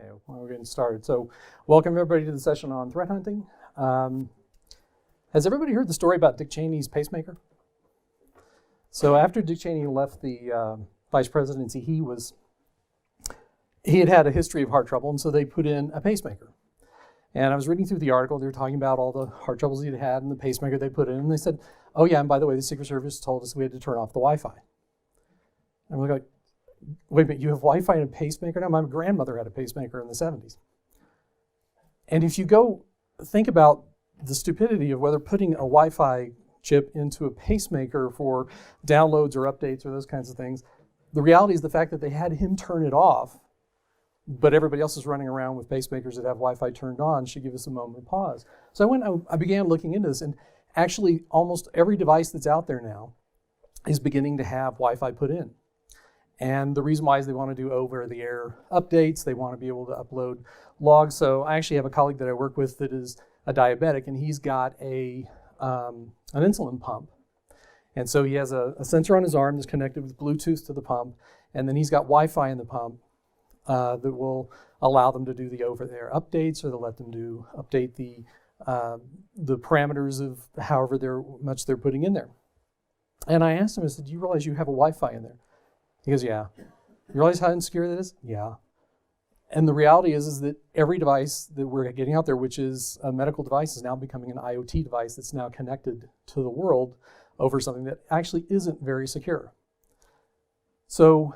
Okay, well, we're getting started. So welcome everybody to the session on threat hunting. Has everybody heard the story about Dick Cheney's pacemaker? So after Dick Cheney left the vice presidency, he had had a history of heart trouble, and so they put in a pacemaker. And I was reading through the article, they were talking about all the heart troubles he'd had and the pacemaker they put in, and they said, oh yeah, and by the way, the Secret Service told us we had to turn off the Wi-Fi. And we're like, wait a minute, you have Wi-Fi and a pacemaker now? My grandmother had a pacemaker in the 70s. And if you go think about the stupidity of whether putting a Wi-Fi chip into a pacemaker for downloads or updates or those kinds of things, the reality is the fact that they had him turn it off, but everybody else is running around with pacemakers that have Wi-Fi turned on should give us a moment of pause. So I began looking into this, and actually almost every device that's out there now is beginning to have Wi-Fi put in. And the reason why is they want to do over-the-air updates. They want to be able to upload logs. So I actually have a colleague that I work with that is a diabetic, and he's got an insulin pump. And so he has a sensor on his arm that's connected with Bluetooth to the pump, and then he's got Wi-Fi in the pump that will allow them to do the over-the-air updates, or they'll let them update the parameters of however much they're putting in there. And I asked him, I said, do you realize you have a Wi-Fi in there? He goes, yeah. You realize how insecure that is? Yeah. And the reality is that every device that we're getting out there, which is a medical device, is now becoming an IoT device that's now connected to the world over something that actually isn't very secure. So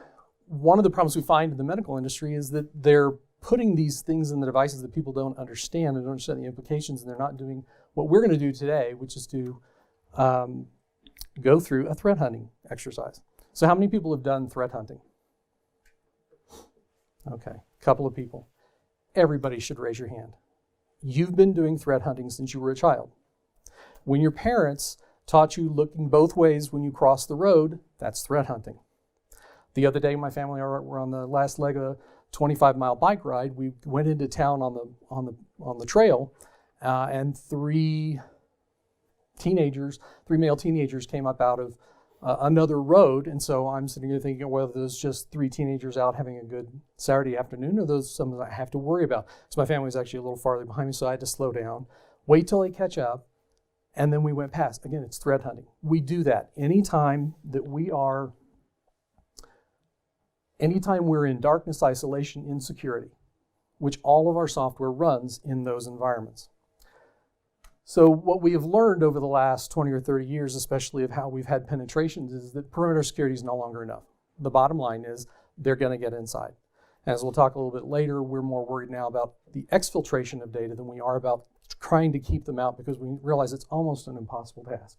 one of the problems we find in the medical industry is that they're putting these things in the devices that people don't understand and don't understand the implications, and they're not doing what we're going to do today, which is to go through a threat hunting exercise. So how many people have done threat hunting? Okay, a couple of people. Everybody should raise your hand. You've been doing threat hunting since you were a child. When your parents taught you looking both ways when you cross the road, that's threat hunting. The other day, my family were on the last leg of a 25-mile bike ride. We went into town on the trail, and three male teenagers came up out of another road, and so I'm sitting here thinking whether there's just three teenagers out having a good Saturday afternoon or those something I have to worry about. So my family was actually a little farther behind me, so I had to slow down, wait till they catch up, and then we went past. Again, it's threat hunting. We do that anytime we're in darkness, isolation, insecurity, which all of our software runs in those environments. So what we have learned over the last 20 or 30 years, especially of how we've had penetrations, is that perimeter security is no longer enough. The bottom line is they're going to get inside. As we'll talk a little bit later, we're more worried now about the exfiltration of data than we are about trying to keep them out, because we realize it's almost an impossible task.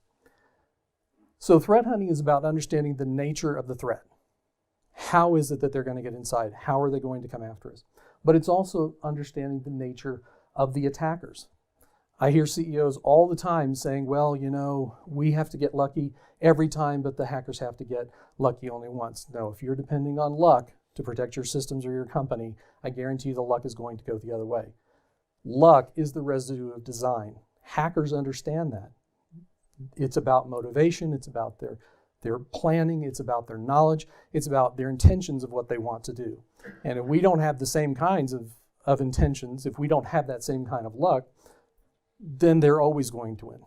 So threat hunting is about understanding the nature of the threat. How is it that they're going to get inside? How are they going to come after us? But it's also understanding the nature of the attackers. I hear CEOs all the time saying, well, we have to get lucky every time, but the hackers have to get lucky only once. No, if you're depending on luck to protect your systems or your company, I guarantee you the luck is going to go the other way. Luck is the residue of design. Hackers understand that. It's about motivation, it's about their planning, it's about their knowledge, it's about their intentions of what they want to do. And if we don't have the same kinds of intentions, if we don't have that same kind of luck, then they're always going to win.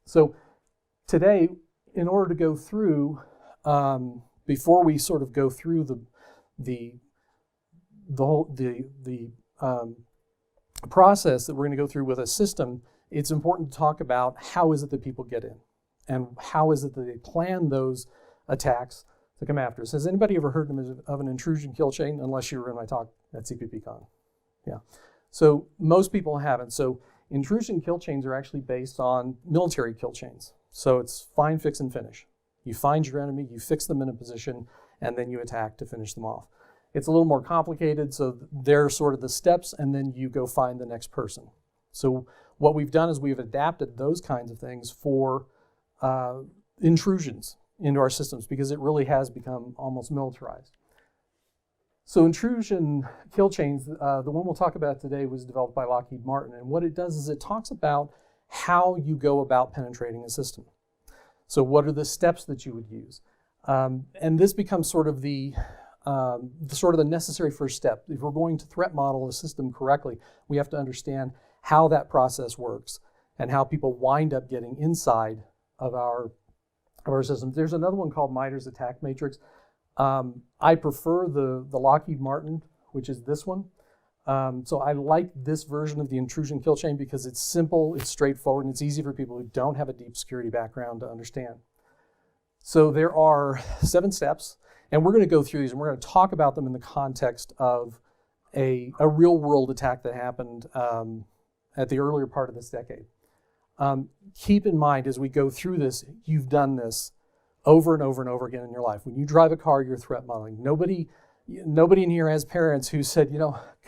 So today, in order to go through, before we sort of go through the process that we're going to go through with a system, it's important to talk about how is it that people get in, and how is it that they plan those attacks to come after us. Has anybody ever heard of an intrusion kill chain? Unless you were in my talk at CPPCon. Yeah. So most people haven't. So intrusion kill chains are actually based on military kill chains. So it's find, fix, and finish. You find your enemy, you fix them in a position, and then you attack to finish them off. It's a little more complicated, so they're sort of the steps, and then you go find the next person. So what we've done is we've adapted those kinds of things for intrusions into our systems, because it really has become almost militarized. So intrusion kill chains, the one we'll talk about today was developed by Lockheed Martin, and what it does is it talks about how you go about penetrating a system. So what are the steps that you would use? And this becomes sort of the sort of the necessary first step. If we're going to threat model a system correctly, we have to understand how that process works and how people wind up getting inside of our systems. There's another one called MITRE's attack matrix. I prefer the Lockheed Martin, which is this one. So I like this version of the intrusion kill chain because it's simple, it's straightforward, and it's easy for people who don't have a deep security background to understand. So there are 7 steps, and we're going to go through these, and we're going to talk about them in the context of a real-world attack that happened at the earlier part of this decade. Keep in mind as we go through this, you've done this over and over and over again in your life. When you drive a car, you're threat modeling. Nobody in here has parents who said,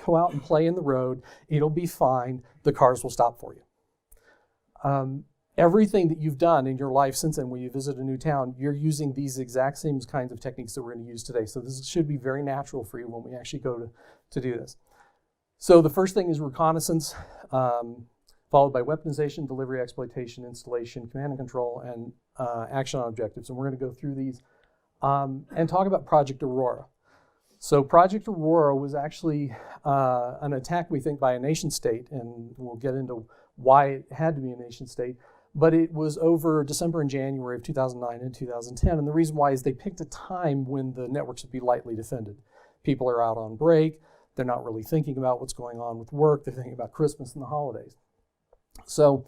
go out and play in the road, it'll be fine, the cars will stop for you. Everything that you've done in your life since then, when you visit a new town, you're using these exact same kinds of techniques that we're going to use today. So this should be very natural for you when we actually go to do this. So the first thing is reconnaissance, followed by weaponization, delivery, exploitation, installation, command and control, and action on objectives. And we're going to go through these and talk about Project Aurora. So Project Aurora was actually an attack, we think, by a nation state, and we'll get into why it had to be a nation state, but it was over December and January of 2009 and 2010, and the reason why is they picked a time when the networks would be lightly defended. People are out on break, they're not really thinking about what's going on with work, they're thinking about Christmas and the holidays. So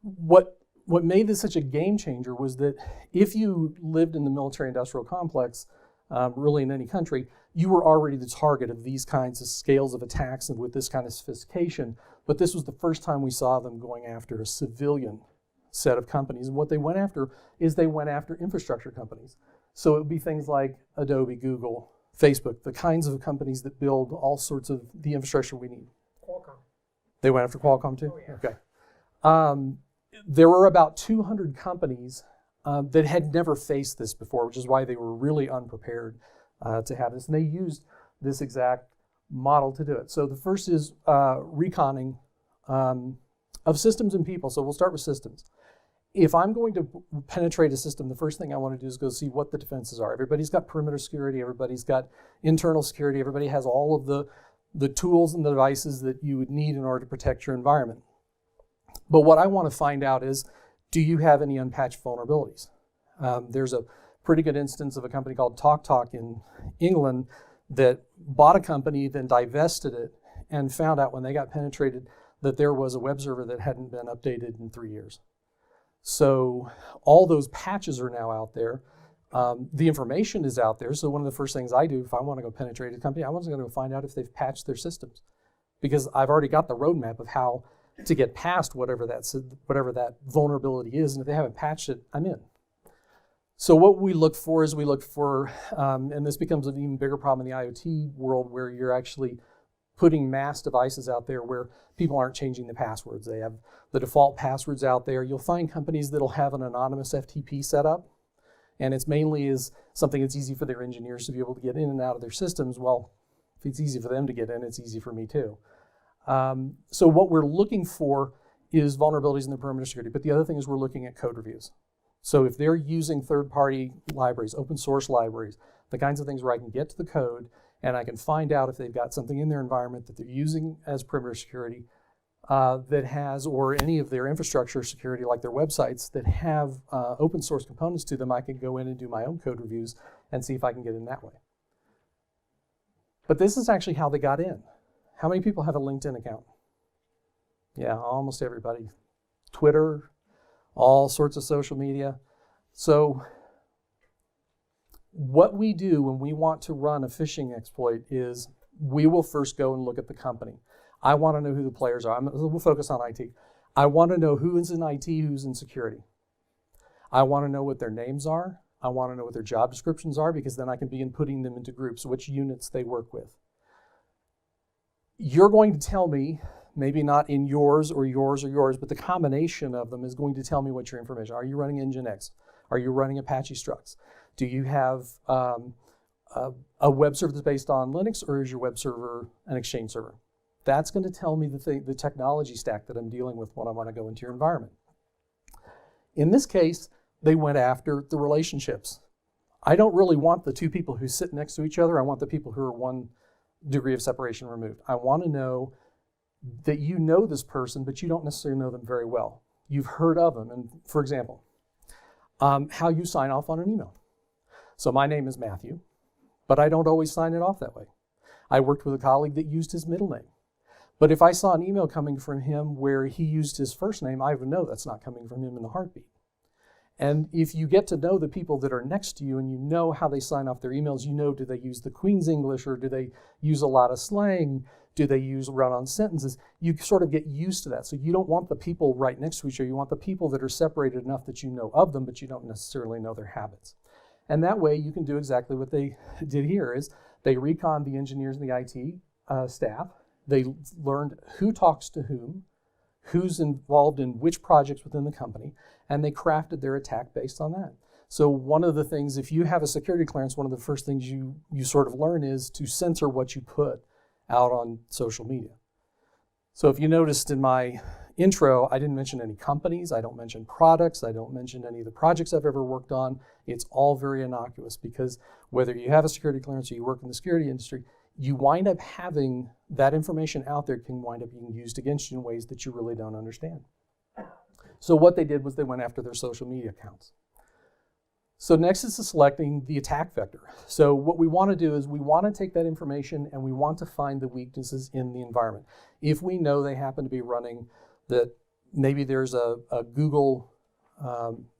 what made this such a game changer was that if you lived in the military-industrial complex, really in any country, you were already the target of these kinds of scales of attacks and with this kind of sophistication, but this was the first time we saw them going after a civilian set of companies. And what they went after is they went after infrastructure companies. So it would be things like Adobe, Google, Facebook, the kinds of companies that build all sorts of the infrastructure we need. Qualcomm. They went after Qualcomm too? Oh, yeah. Okay. There were about 200 companies that had never faced this before, which is why they were really unprepared to have this. And they used this exact model to do it. So the first is reconning of systems and people. So we'll start with systems. If I'm going to penetrate a system, the first thing I want to do is go see what the defenses are. Everybody's got perimeter security, everybody's got internal security, everybody has all of the tools and the devices that you would need in order to protect your environment. But what I want to find out is, do you have any unpatched vulnerabilities? There's a pretty good instance of a company called TalkTalk in England that bought a company, then divested it, and found out when they got penetrated that there was a web server that hadn't been updated in 3 years. So all those patches are now out there. The information is out there. So one of the first things I do if I want to go penetrate a company, I was going to go find out if they've patched their systems, because I've already got the roadmap of how to get past whatever that vulnerability is. And if they haven't patched it, I'm in. So what we look for is and this becomes an even bigger problem in the IoT world, where you're actually putting mass devices out there where people aren't changing the passwords. They have the default passwords out there. You'll find companies that'll have an anonymous FTP set up, and it's mainly is something that's easy for their engineers to be able to get in and out of their systems. Well, if it's easy for them to get in, it's easy for me too. So what we're looking for is vulnerabilities in the perimeter security, but the other thing is we're looking at code reviews. So if they're using third-party libraries, open source libraries, the kinds of things where I can get to the code and I can find out if they've got something in their environment that they're using as perimeter security that has, or any of their infrastructure security, like their websites that have open source components to them, I can go in and do my own code reviews and see if I can get in that way. But this is actually how they got in. How many people have a LinkedIn account? Yeah, almost everybody. Twitter, all sorts of social media. So what we do when we want to run a phishing exploit is we will first go and look at the company. I want to know who the players are. We'll focus on IT. I want to know who is in IT, who's in security. I want to know what their names are. I want to know what their job descriptions are, because then I can begin putting them into groups, which units they work with. You're going to tell me, maybe not in yours or yours or yours, but the combination of them is going to tell me what your information. Are you running Nginx? Are you running Apache Struts? Do you have a web server that's based on Linux, or is your web server an Exchange server? That's going to tell me the technology stack that I'm dealing with when I want to go into your environment. In this case, they went after the relationships. I don't really want the two people who sit next to each other. I want the people who are 1 degree of separation removed. I want to know that you know this person, but you don't necessarily know them very well. You've heard of them. And for example, how you sign off on an email. So my name is Matthew, but I don't always sign it off that way. I worked with a colleague that used his middle name. But if I saw an email coming from him where he used his first name, I would know that's not coming from him in a heartbeat. And if you get to know the people that are next to you and you know how they sign off their emails, you know, do they use the Queen's English or do they use a lot of slang? Do they use run-on sentences? You sort of get used to that. So you don't want the people right next to each other. You want the people that are separated enough that you know of them, but you don't necessarily know their habits. And that way you can do exactly what they did here is they reconned the engineers and the IT staff. They learned who talks to whom, who's involved in which projects within the company, and they crafted their attack based on that. So one of the things, if you have a security clearance, one of the first things you sort of learn is to censor what you put out on social media. So if you noticed in my intro, I didn't mention any companies, I don't mention products, I don't mention any of the projects I've ever worked on. It's all very innocuous because whether you have a security clearance or you work in the security industry, you wind up having that information out there can wind up being used against you in ways that you really don't understand. So what they did was they went after their social media accounts. So next is selecting the attack vector. So what we want to do is we want to take that information and we want to find the weaknesses in the environment. If we know they happen to be running that maybe there's a Google,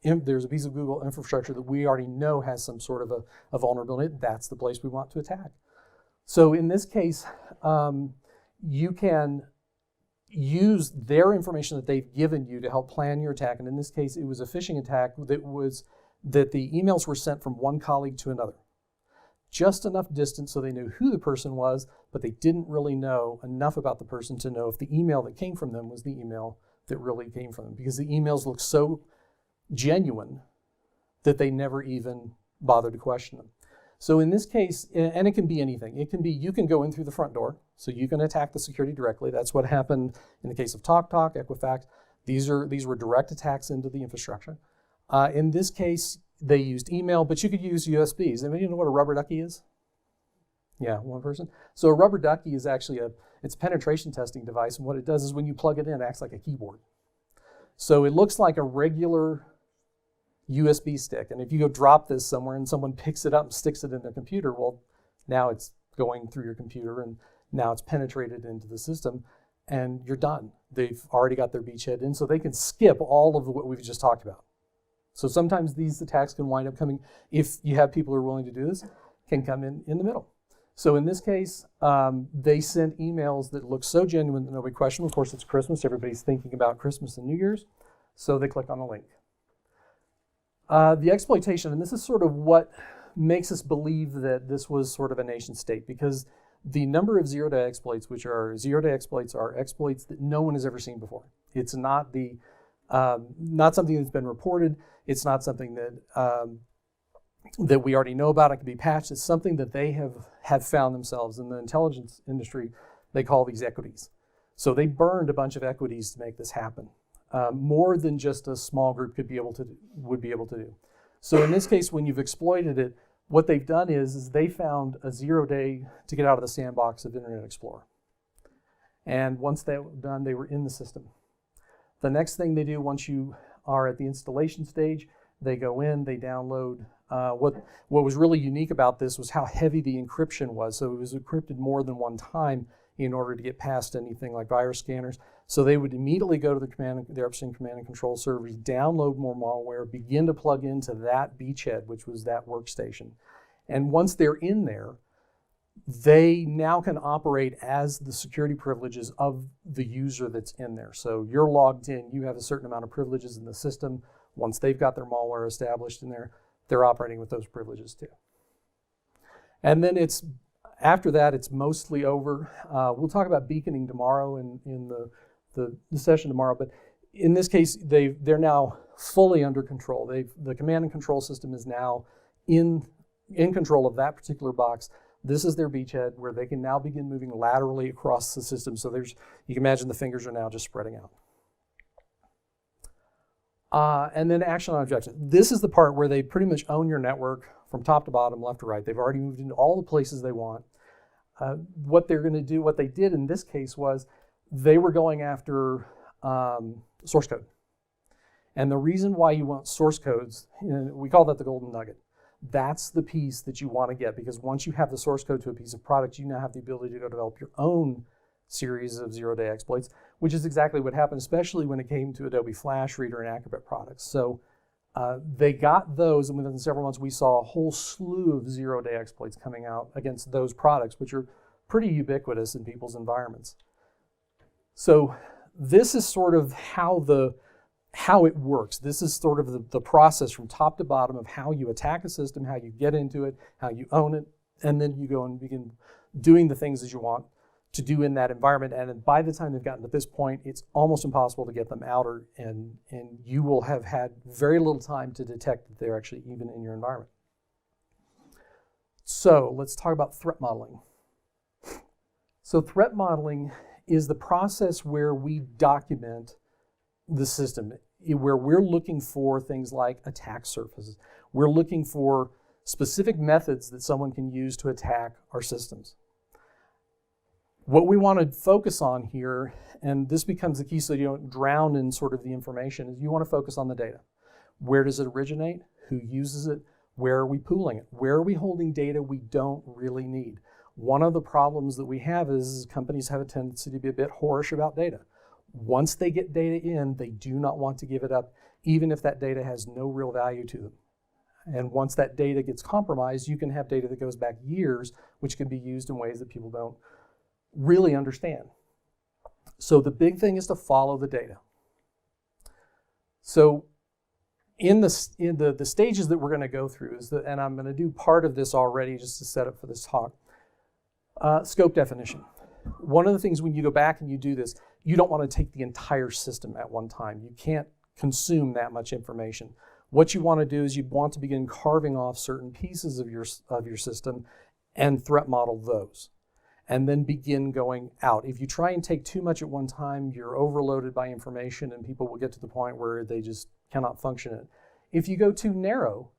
there's a piece of Google infrastructure that we already know has some sort of a vulnerability, that's the place we want to attack. So in this case, you can use their information that they've given you to help plan your attack. And in this case, it was a phishing attack that the emails were sent from one colleague to another. Just enough distance so they knew who the person was, but they didn't really know enough about the person to know if the email that came from them was the email that really came from them, because the emails look so genuine that they never even bothered to question them. So in this case, and it can be anything. It can be you can go in through the front door, so you can attack the security directly. That's what happened in the case of TalkTalk, Equifax. These were direct attacks into the infrastructure. In this case, they used email, but you could use USBs. Anybody know what a rubber ducky is? Yeah, one person. So a rubber ducky is actually it's a penetration testing device, and what it does is when you plug it in, it acts like a keyboard. So it looks like a regular USB stick, and if you go drop this somewhere and someone picks it up and sticks it in their computer, well, now it's going through your computer and now it's penetrated into the system and you're done. They've already got their beachhead in, so they can skip all of what we've just talked about. So sometimes these attacks can wind up coming, if you have people who are willing to do this, can come in the middle. So in this case, they sent emails that look so genuine that nobody questioned. Of course, it's Christmas. Everybody's thinking about Christmas and New Year's. So they click on the link. The exploitation, and this is sort of what makes us believe that this was sort of a nation state, because the number of zero-day exploits, which are zero-day exploits, are exploits that no one has ever seen before. It's not not something that's been reported. It's not something that we already know about. It can be patched. It's something that they have found themselves. In the intelligence industry, they call these equities. So they burned a bunch of equities to make this happen. More than just a small group would be able to do. So in this case, when you've exploited it, what they've done is they found a 0-day to get out of the sandbox of Internet Explorer. And once that was done, they were in the system. The next thing they do once you are at the installation stage, they go in, they download. What was really unique about this was how heavy the encryption was. So it was encrypted more than one time in order to get past anything like virus scanners. So they would immediately go to their upstream command and control servers, download more malware, begin to plug into that beachhead, which was that workstation. And once they're in there, they now can operate as the security privileges of the user that's in there. So you're logged in, you have a certain amount of privileges in the system. Once they've got their malware established in there, they're operating with those privileges too. And then after that, it's mostly over. We'll talk about beaconing tomorrow in the session tomorrow, but in this case, they're now fully under control. The command and control system is now in control of that particular box. This is their beachhead where they can now begin moving laterally across the system. So you can imagine the fingers are now just spreading out. And then action on objection. This is the part where they pretty much own your network from top to bottom, left to right. They've already moved into all the places they want. What they're going to do, what they did in this case was they were going after source code. And the reason why you want source codes, we call that the golden nugget. That's the piece that you want to get, because once you have the source code to a piece of product, you now have the ability to go develop your own series of zero-day exploits, which is exactly what happened, especially when it came to Adobe Flash Reader and Acrobat products. So they got those, and within several months, we saw a whole slew of zero-day exploits coming out against those products, which are pretty ubiquitous in people's environments. So this is sort of how it works. This is sort of the process from top to bottom of how you attack a system, how you get into it, how you own it, and then you go and begin doing the things that you want to do in that environment. And by the time they've gotten to this point, it's almost impossible to get them out, and you will have had very little time to detect that they're actually even in your environment. So let's talk about threat modeling. So threat modeling is the process where we document the system, where we're looking for things like attack surfaces. We're looking for specific methods that someone can use to attack our systems. What we want to focus on here, and this becomes the key so you don't drown in sort of the information, is you want to focus on the data. Where does it originate? Who uses it? Where are we pooling it? Where are we holding data we don't really need? One of the problems that we have is companies have a tendency to be a bit whorish about data. Once they get data in, they do not want to give it up, even if that data has no real value to them. And once that data gets compromised, you can have data that goes back years, which can be used in ways that people don't really understand. So the big thing is to follow the data. So in the stages that we're going to go through, and I'm going to do part of this already just to set up for this talk, scope definition. One of the things when you go back and you do this, you don't want to take the entire system at one time. You can't consume that much information. What you want to do is you want to begin carving off certain pieces of your system and threat model those, and then begin going out. If you try and take too much at one time, you're overloaded by information and people will get to the point where they just cannot function it. If you go too narrow,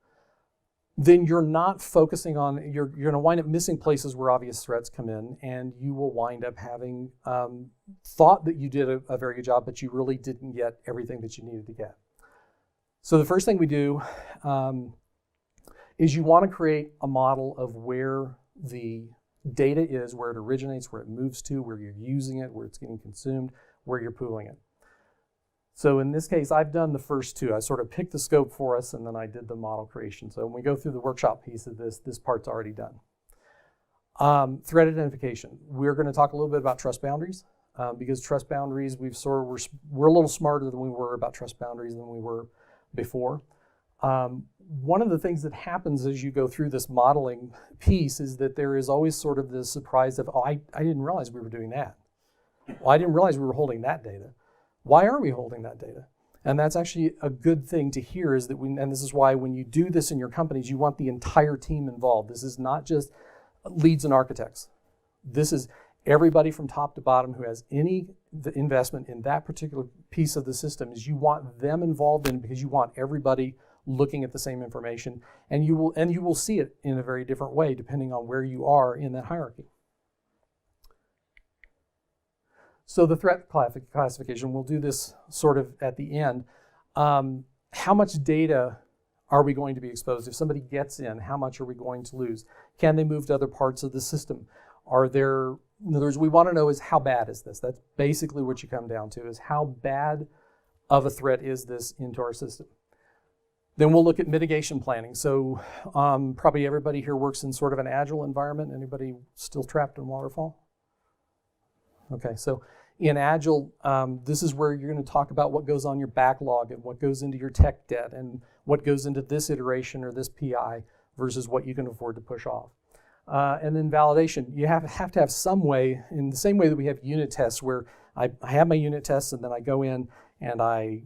then you're not focusing on, you're going to wind up missing places where obvious threats come in, and you will wind up having thought that you did a very good job, but you really didn't get everything that you needed to get. So the first thing we do is you want to create a model of where the data is, where it originates, where it moves to, where you're using it, where it's getting consumed, where you're pooling it. So in this case, I've done the first two. I sort of picked the scope for us, and then I did the model creation. So when we go through the workshop piece of this part's already done. Threat identification. We're going to talk a little bit about trust boundaries, because trust boundaries, we're a little smarter than we were about trust boundaries than we were before. One of the things that happens as you go through this modeling piece is that there is always sort of this surprise of, oh, I didn't realize we were doing that. Well, I didn't realize we were holding that data. Why are we holding that data? And that's actually a good thing to hear, is that and this is why when you do this in your companies, you want the entire team involved. This is not just leads and architects. This is everybody from top to bottom who has any investment in that particular piece of the system. Is you want them involved in it, because you want everybody looking at the same information, and you will see it in a very different way depending on where you are in that hierarchy. So the threat classification, we'll do this sort of at the end. How much data are we going to be exposed? If somebody gets in, how much are we going to lose? Can they move to other parts of the system? Are there, in other words, we want to know is how bad is this? That's basically what you come down to, is how bad of a threat is this into our system? Then we'll look at mitigation planning. So probably everybody here works in sort of an agile environment. Anybody still trapped in waterfall? Okay, so in Agile, this is where you're going to talk about what goes on your backlog and what goes into your tech debt and what goes into this iteration or this PI versus what you can afford to push off. And then validation. You have to have some way, in the same way that we have unit tests, where I have my unit tests and then I go in and I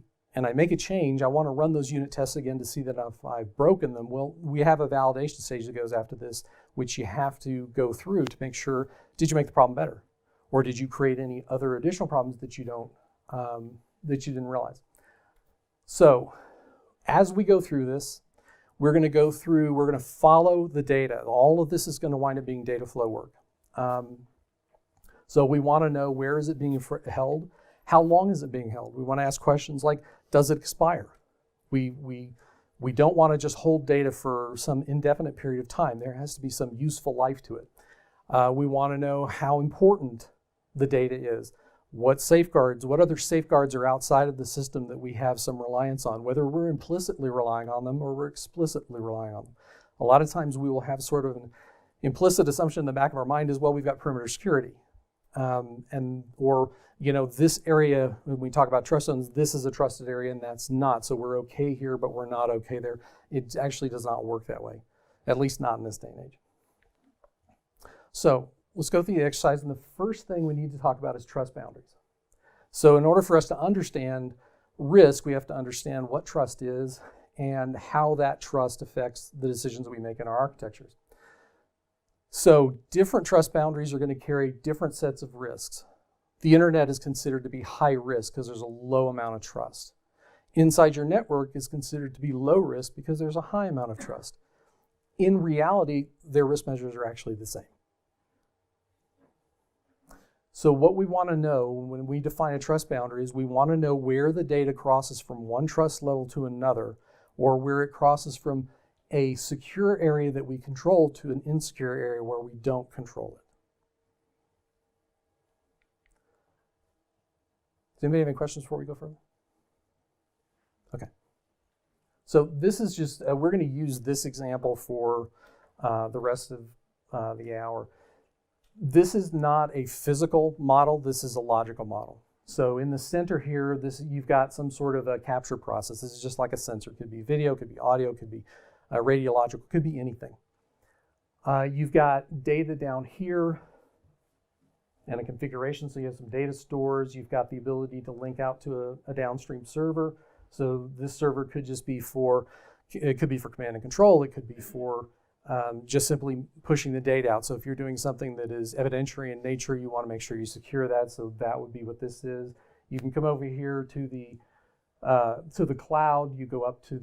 make a change. I want to run those unit tests again to see that if I've broken them. Well, we have a validation stage that goes after this, which you have to go through to make sure, did you make the problem better? Or did you create any other additional problems that you didn't realize? So as we go through this, we're going to follow the data. All of this is going to wind up being data flow work. So we want to know, where is it being held? How long is it being held? We want to ask questions like, does it expire? We don't want to just hold data for some indefinite period of time. There has to be some useful life to it. We want to know how important the data is. What other safeguards are outside of the system that we have some reliance on, whether we're implicitly relying on them or we're explicitly relying on them. A lot of times we will have sort of an implicit assumption in the back of our mind as well, we've got perimeter security. Or this area, when we talk about trust zones, this is a trusted area and that's not. So we're okay here, but we're not okay there. It actually does not work that way, at least not in this day and age. So let's go through the exercise, and the first thing we need to talk about is trust boundaries. So in order for us to understand risk, we have to understand what trust is and how that trust affects the decisions we make in our architectures. So different trust boundaries are going to carry different sets of risks. The internet is considered to be high risk because there's a low amount of trust. Inside your network is considered to be low risk because there's a high amount of trust. In reality, their risk measures are actually the same. So what we want to know when we define a trust boundary is we want to know where the data crosses from one trust level to another, or where it crosses from a secure area that we control to an insecure area where we don't control it. Does anybody have any questions before we go further? Okay. So this is just, we're going to use this example for the rest of the hour. This is not a physical model, this is a logical model. So in the center here, you've got some sort of a capture process. This is just like a sensor. It could be video, could be audio, could be radiological, could be anything. You've got data down here and a configuration, so you have some data stores. You've got the ability to link out to a downstream server. So this server could just be it could be for command and control. It could be for just simply pushing the data out. So if you're doing something that is evidentiary in nature, you want to make sure you secure that. So that would be what this is. You can come over here to the cloud. You go up to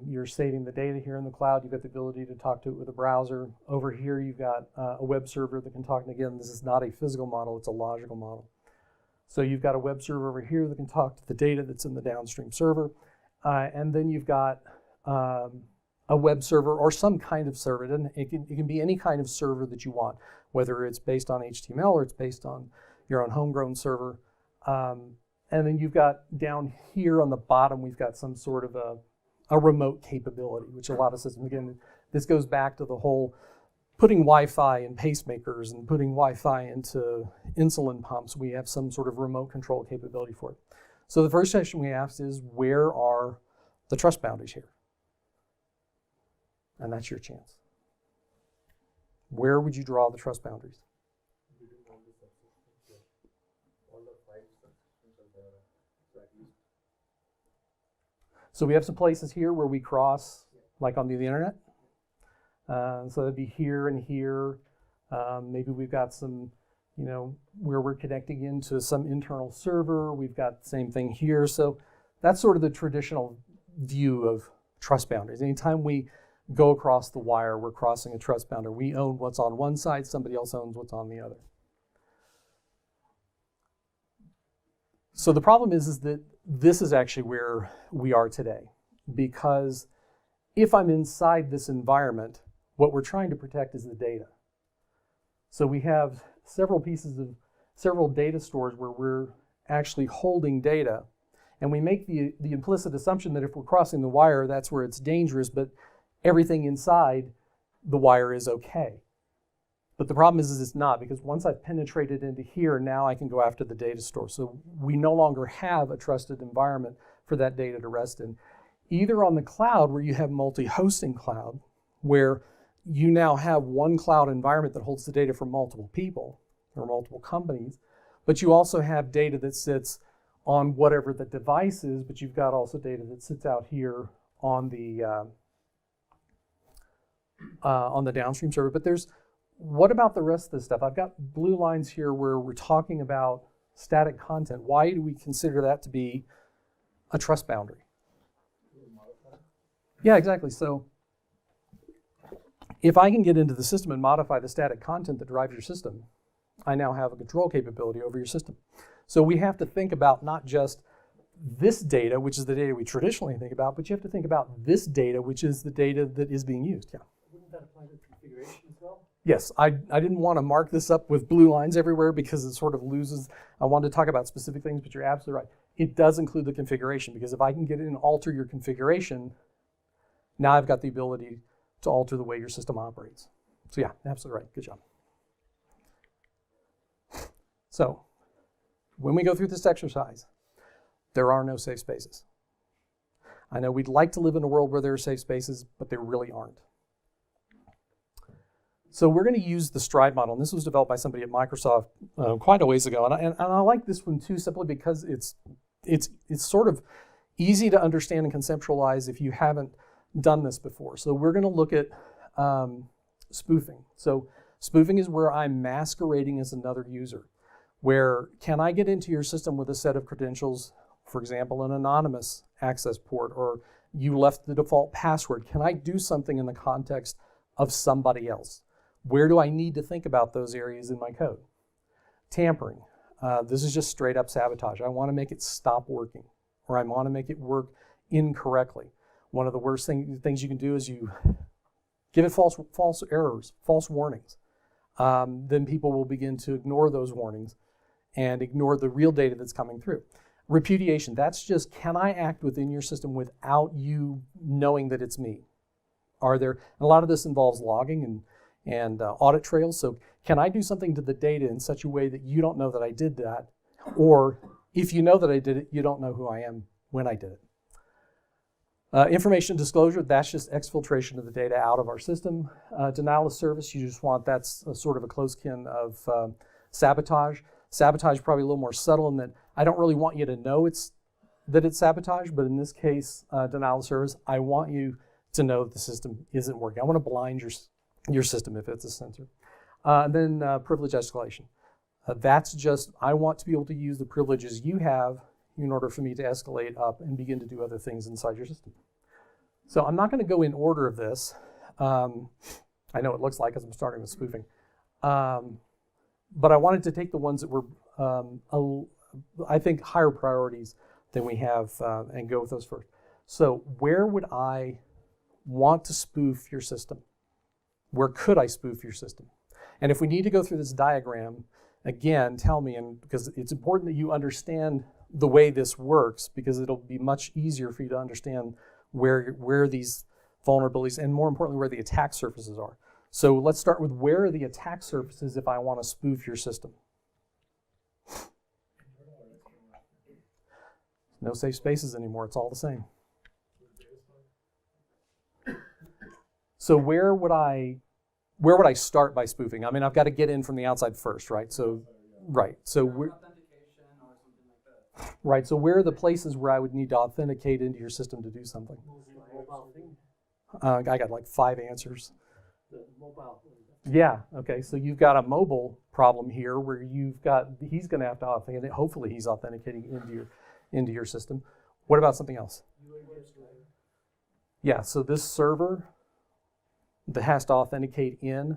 you're saving the data here in the cloud. You've got the ability to talk to it with a browser. Over here, you've got a web server that can talk. And again, this is not a physical model, it's a logical model. So you've got a web server over here that can talk to the data that's in the downstream server. And then you've got a web server or some kind of server. It can be any kind of server that you want, whether it's based on HTML or it's based on your own homegrown server. And then you've got down here on the bottom, we've got some sort of a remote capability, which a lot of systems, again, this goes back to the whole putting Wi-Fi in pacemakers and putting Wi-Fi into insulin pumps. We have some sort of remote control capability for it. So the first question we asked is, where are the trust boundaries here? And that's your chance. Where would you draw the trust boundaries? So we have some places here where we cross, like on the internet. So that'd be here and here. Maybe we've got some, where we're connecting into some internal server. We've got the same thing here. So that's sort of the traditional view of trust boundaries. Anytime we go across the wire, we're crossing a trust boundary. We own what's on one side, somebody else owns what's on the other. So the problem is that this is actually where we are today, because if I'm inside this environment, what we're trying to protect is the data. So we have several data stores where we're actually holding data, and we make the implicit assumption that if we're crossing the wire, that's where it's dangerous, but everything inside the wire is okay. But the problem is it's not, because once I've penetrated into here, now I can go after the data store. So we no longer have a trusted environment for that data to rest in. Either on the cloud, where you have multi-hosting cloud, where you now have one cloud environment that holds the data for multiple people or multiple companies, but you also have data that sits on whatever the device is, but you've got also data that sits out here on the downstream server. But what about the rest of this stuff? I've got blue lines here where we're talking about static content. Why do we consider that to be a trust boundary? Yeah, exactly. So if I can get into the system and modify the static content that drives your system, I now have a control capability over your system. So we have to think about not just this data, which is the data we traditionally think about, but you have to think about this data, which is the data that is being used. Yeah. Wouldn't that apply to configuration as well? Yes, I didn't want to mark this up with blue lines everywhere because it sort of loses. I wanted to talk about specific things, but you're absolutely right. It does include the configuration, because if I can get in and alter your configuration, now I've got the ability to alter the way your system operates. So yeah, absolutely right. Good job. So when we go through this exercise, there are no safe spaces. I know we'd like to live in a world where there are safe spaces, but there really aren't. So we're going to use the stride model, and this was developed by somebody at Microsoft quite a ways ago, and I like this one too, simply because it's sort of easy to understand and conceptualize if you haven't done this before. So we're going to look at spoofing. So spoofing is where I'm masquerading as another user. Where can I get into your system with a set of credentials, for example, an anonymous access port, or you left the default password? Can I do something in the context of somebody else? Where do I need to think about those areas in my code? Tampering. This is just straight up sabotage. I want to make it stop working, or I want to make it work incorrectly. One of the worst things you can do is you give it false errors, false warnings. Then people will begin to ignore those warnings and ignore the real data that's coming through. Repudiation, that's just, can I act within your system without you knowing that it's me? And a lot of this involves logging and audit trails. So can I do something to the data in such a way that you don't know that I did that? Or if you know that I did it, you don't know who I am when I did it. Information disclosure, that's just exfiltration of the data out of our system. Denial of service, you just want, that's a sort of a close kin of sabotage. Sabotage is probably a little more subtle in that I don't really want you to know that it's sabotage, but in this case, denial of service, I want you to know that the system isn't working. I want to blind your system if it's a sensor. And then privilege escalation. That's just, I want to be able to use the privileges you have in order for me to escalate up and begin to do other things inside your system. So I'm not going to go in order of this. I know it looks like, as I'm starting with spoofing. But I wanted to take the ones that were, I think, higher priorities than we have and go with those first. So where would I want to spoof your system? Where could I spoof your system? And if we need to go through this diagram, again, tell me, and because it's important that you understand the way this works, because it'll be much easier for you to understand where these vulnerabilities, and more importantly, where the attack surfaces are. So let's start with, where are the attack surfaces if I want to spoof your system? No safe spaces anymore, it's all the same. So where would I start by spoofing? I mean, I've got to get in from the outside first, right? So, right. So we're, right. So where are the places where I would need to authenticate into your system to do something? I got like 5 answers. The mobile. Yeah. Okay. So you've got a mobile problem here where he's going to have to authenticate. Hopefully, he's authenticating into your system. What about something else? Yeah. So this server that has to authenticate in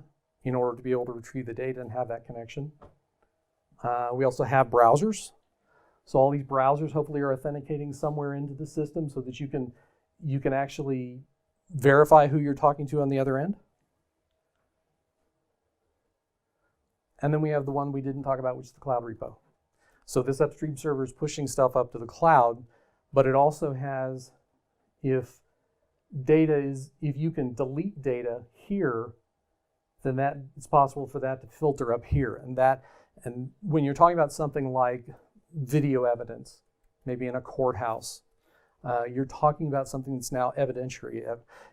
order to be able to retrieve the data and have that connection. We also have browsers. So all these browsers hopefully are authenticating somewhere into the system so that you can actually verify who you're talking to on the other end. And then we have the one we didn't talk about, which is the cloud repo. So this upstream server is pushing stuff up to the cloud, but it also has, if you can delete data here, then it's possible for that to filter up here. And when you're talking about something like video evidence, maybe in a courthouse, you're talking about something that's now evidentiary.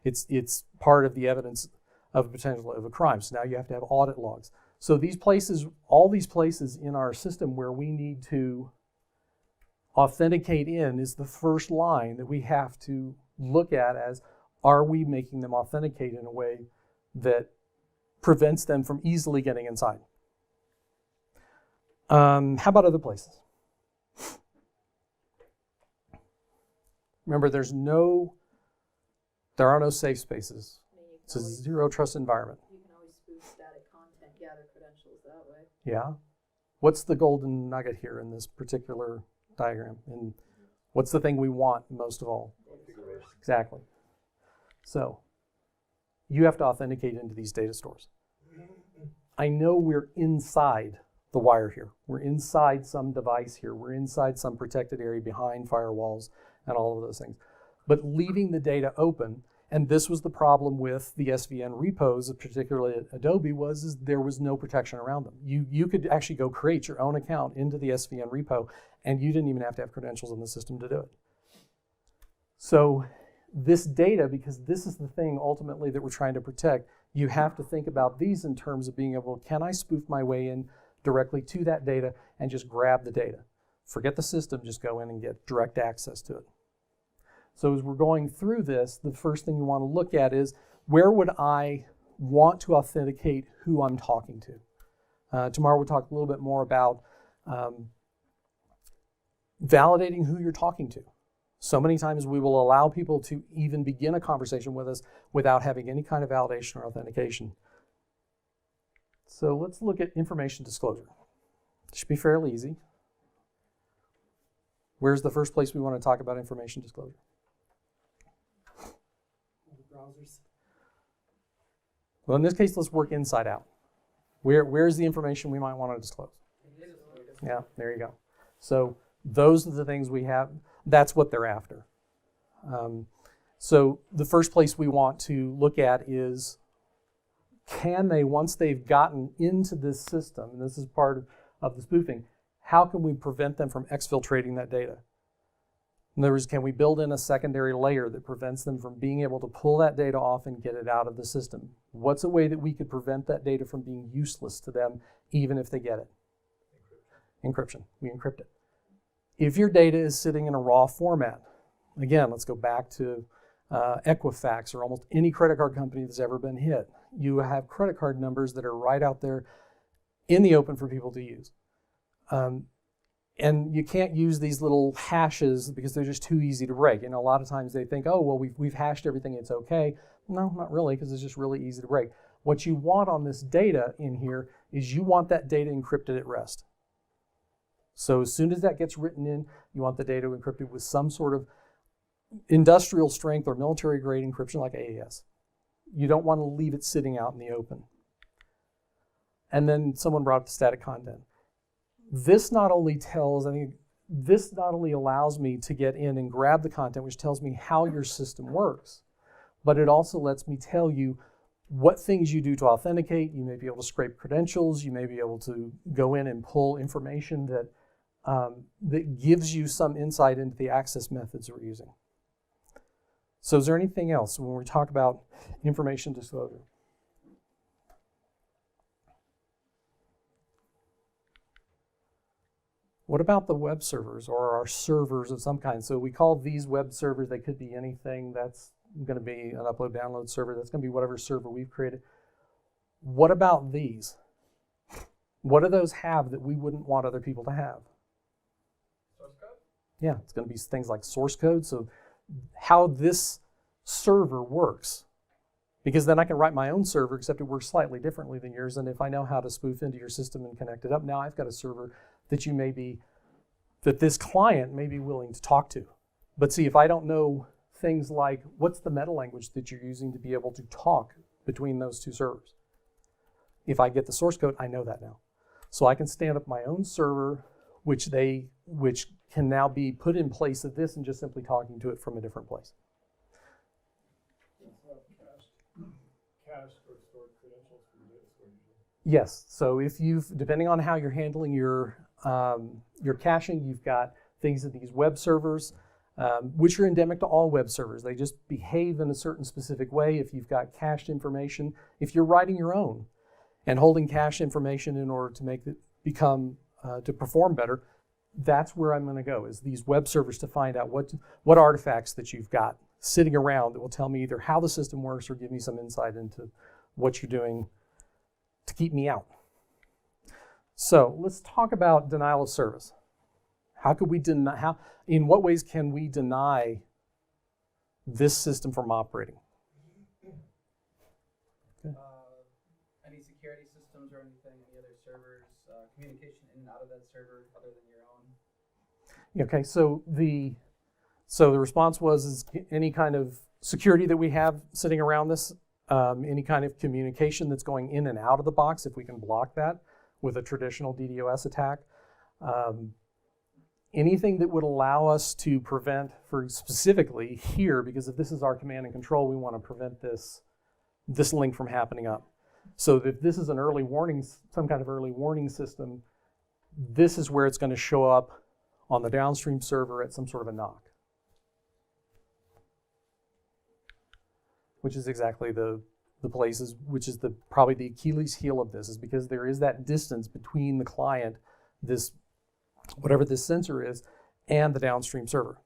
It's part of the evidence of potential of a crime. So now you have to have audit logs. So these places, all these places in our system where we need to authenticate in, is the first line that we have to look at as, are we making them authenticate in a way that prevents them from easily getting inside? How about other places? Remember, there's no There are no safe spaces. I mean, It's a zero trust environment. you can always spoof static content, gather credentials that way. Yeah. What's the golden nugget here in this particular diagram? And what's the thing we want most of all? Exactly. So you have to authenticate into these data stores. I know we're inside the wire here. We're inside some device here. We're inside some protected area behind firewalls and all of those things. But leaving the data open, and this was the problem with the SVN repos, particularly at Adobe, is there was no protection around them. You could actually go create your own account into the SVN repo, and you didn't even have to have credentials in the system to do it. So this data, because this is the thing ultimately that we're trying to protect, you have to think about these in terms of being able, can I spoof my way in directly to that data and just grab the data? Forget the system, just go in and get direct access to it. So as we're going through this, the first thing you want to look at is, where would I want to authenticate who I'm talking to? Tomorrow we'll talk a little bit more about validating who you're talking to. So many times we will allow people to even begin a conversation with us without having any kind of validation or authentication. So let's look at information disclosure. It should be fairly easy. Where's the first place we want to talk about information disclosure? Browsers. Well, in this case, let's work inside out. Where's the information we might want to disclose? Yeah, there you go. So those are the things we have. That's what they're after. So the first place we want to look at is, can they, once they've gotten into this system, and this is part of the spoofing, how can we prevent them from exfiltrating that data? In other words, can we build in a secondary layer that prevents them from being able to pull that data off and get it out of the system? What's a way that we could prevent that data from being useless to them, even if they get it? Encryption. We encrypt it. If your data is sitting in a raw format, again, let's go back to Equifax or almost any credit card company that's ever been hit. You have credit card numbers that are right out there in the open for people to use. And you can't use these little hashes because they're just too easy to break. You know, a lot of times they think, oh, well, we've hashed everything, it's okay. No, not really, because it's just really easy to break. What you want on this data in here is you want that data encrypted at rest. So as soon as that gets written in, you want the data encrypted with some sort of industrial strength or military grade encryption like AES. You don't want to leave it sitting out in the open. And then someone brought up the static content. This not only allows me to get in and grab the content, which tells me how your system works, but it also lets me tell you what things you do to authenticate. You may be able to scrape credentials. You may be able to go in and pull information that that gives you some insight into the access methods we're using. So is there anything else when we talk about information disclosure? What about the web servers or our servers of some kind? So we call these web servers, they could be anything. That's going to be an upload download server. That's going to be whatever server we've created. What about these? What do those have that we wouldn't want other people to have? Source code? Yeah, it's going to be things like source code. So how this server works. Because then I can write my own server, except it works slightly differently than yours. And if I know how to spoof into your system and connect it up, now I've got a server that this client may be willing to talk to. But see, if I don't know things like what's the meta language that you're using to be able to talk between those two servers, if I get the source code, I know that now. So I can stand up my own server, which can now be put in place of this and just simply talking to it from a different place. Cached or stored credentials for your data storage. Yes. So if depending on how you're handling your caching, you've got things in these web servers, which are endemic to all web servers. They just behave in a certain specific way. If you've got cached information, if you're writing your own and holding cached information in order to make it to perform better, that's where I'm going to go, is these web servers to find out what artifacts that you've got sitting around that will tell me either how the system works or give me some insight into what you're doing to keep me out. So let's talk about denial of service. How could we in what ways can we deny this system from operating? communication in and out of that server other than your own? Okay, so the response was any kind of security that we have sitting around this, any kind of communication that's going in and out of the box, if we can block that with a traditional DDoS attack. Anything that would allow us to prevent, for specifically here, because if this is our command and control, we want to prevent this link from happening up. So if this is an early warning, some kind of early warning system, this is where it's going to show up on the downstream server at some sort of a knock, which is exactly the places, which is probably the Achilles heel of this, is because there is that distance between the client, this whatever this sensor is, and the downstream server.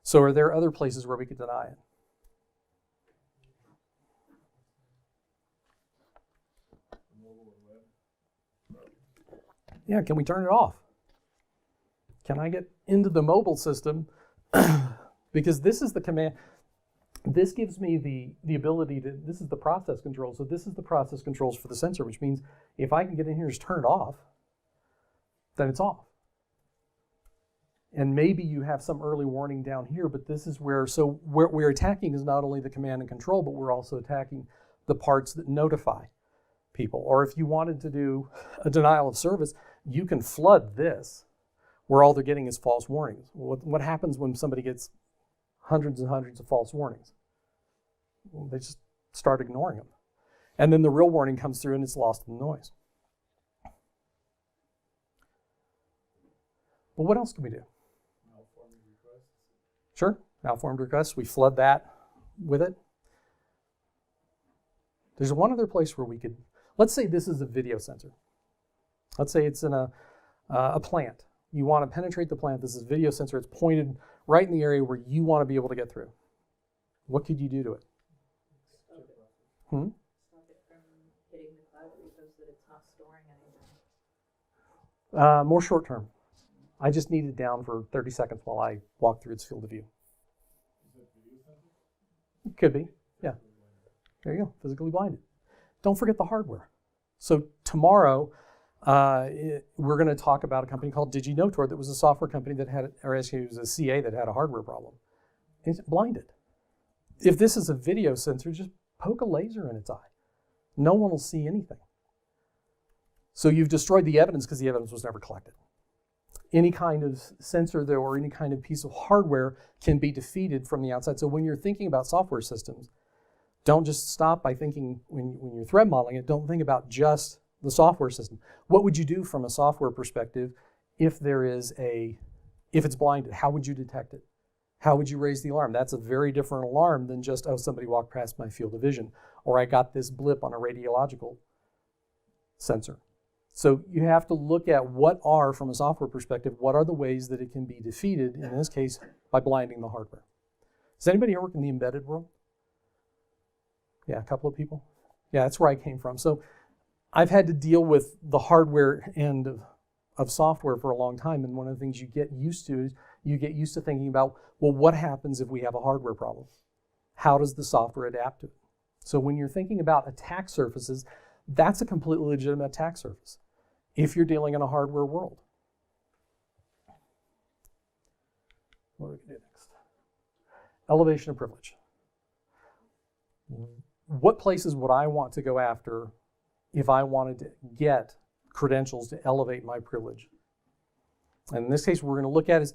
So are there other places where we could deny it? Yeah, can we turn it off? Can I get into the mobile system? Because this is the command. This gives me the ability to, this is the process control. So this is the process controls for the sensor, which means if I can get in here and just turn it off, then it's off. And maybe you have some early warning down here, but this is where, so what we're attacking is not only the command and control, but we're also attacking the parts that notify people. Or if you wanted to do a denial of service, you can flood this where all they're getting is false warnings. What happens when somebody gets hundreds and hundreds of false warnings? Well, they just start ignoring them. And then the real warning comes through and it's lost in the noise. But what else can we do? Malformed requests. Sure, malformed requests, we flood that with it. There's one other place where we could, let's say this is a video sensor. Let's say it's in a plant. You want to penetrate the plant. This is a video sensor. It's pointed right in the area where you want to be able to get through. What could you do to it? Stop it. Hmm? Stop it from hitting the cloud repos that it's not storing anything. More short term. I just need it down for 30 seconds while I walk through its field of view. Is that video sensor? It could be, yeah. There you go, physically blinded. Don't forget the hardware. So tomorrow, we're going to talk about a company called DigiNotor that was a software company that had, or actually it was a CA that had a hardware problem. It's blinded. If this is a video sensor, just poke a laser in its eye. No one will see anything. So you've destroyed the evidence because the evidence was never collected. Any kind of sensor though, or any kind of piece of hardware can be defeated from the outside. So when you're thinking about software systems, don't just stop by thinking, when you're threat modeling it, don't think about just the software system. What would you do from a software perspective if it's blinded? How would you detect it? How would you raise the alarm? That's a very different alarm than just, oh, somebody walked past my field of vision, or I got this blip on a radiological sensor. So you have to look at from a software perspective, what are the ways that it can be defeated, in this case, by blinding the hardware. Does anybody here work in the embedded world? Yeah, a couple of people? Yeah, that's where I came from. So I've had to deal with the hardware end of software for a long time, and one of the things you get used to is you get used to thinking about, well, what happens if we have a hardware problem? How does the software adapt to it? So when you're thinking about attack surfaces, that's a completely legitimate attack surface if you're dealing in a hardware world. What are we going to do next? Elevation of privilege. What places would I want to go after if I wanted to get credentials to elevate my privilege? And in this case, what we're going to look at is,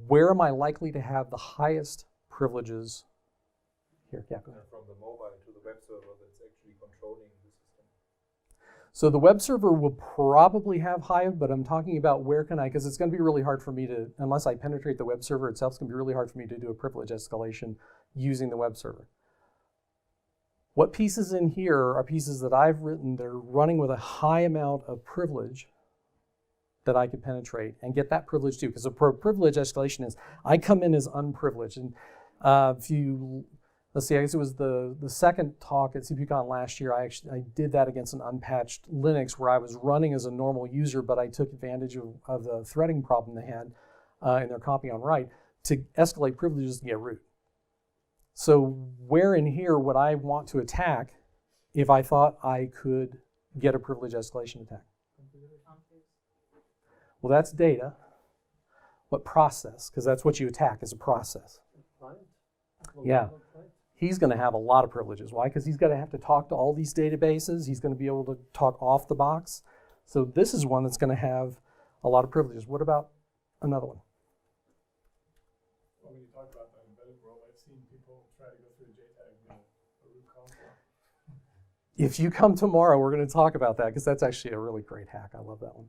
where am I likely to have the highest privileges? Here, yeah, go ahead. From the mobile to the web server that's actually controlling the system. So the web server will probably have high, but I'm talking about where can I, because it's going to be really hard for me to, unless I penetrate the web server itself, it's going to be really hard for me to do a privilege escalation using the web server. What pieces in here are pieces that I've written that are running with a high amount of privilege that I could penetrate and get that privilege too. Because a privilege escalation is, I come in as unprivileged. And let's see, I guess it was the second talk at CPUCon last year, I did that against an unpatched Linux where I was running as a normal user, but I took advantage of the threading problem they had in their copy on write to escalate privileges and get root. So where in here would I want to attack if I thought I could get a privilege escalation attack? Well, that's data. What process? Because that's what you attack is a process. Client? Yeah. Local client? He's going to have a lot of privileges. Why? Because he's going to have to talk to all these databases. He's going to be able to talk off the box. So this is one that's going to have a lot of privileges. What about another one? Well, when you talk about the embedded world, I've seen people try to go through a JTAG, a root console. If you come tomorrow, we're going to talk about that because that's actually a really great hack. I love that one.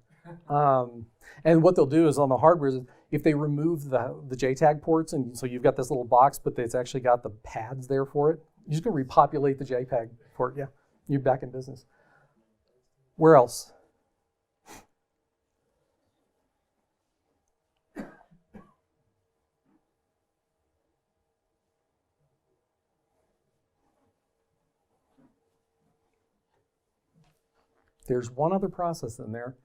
And what they'll do is on the hardware, is if they remove the JTAG ports, and so you've got this little box, but it's actually got the pads there for it, you're just going to repopulate the JPEG port. Yeah, you're back in business. Where else? There's one other process in there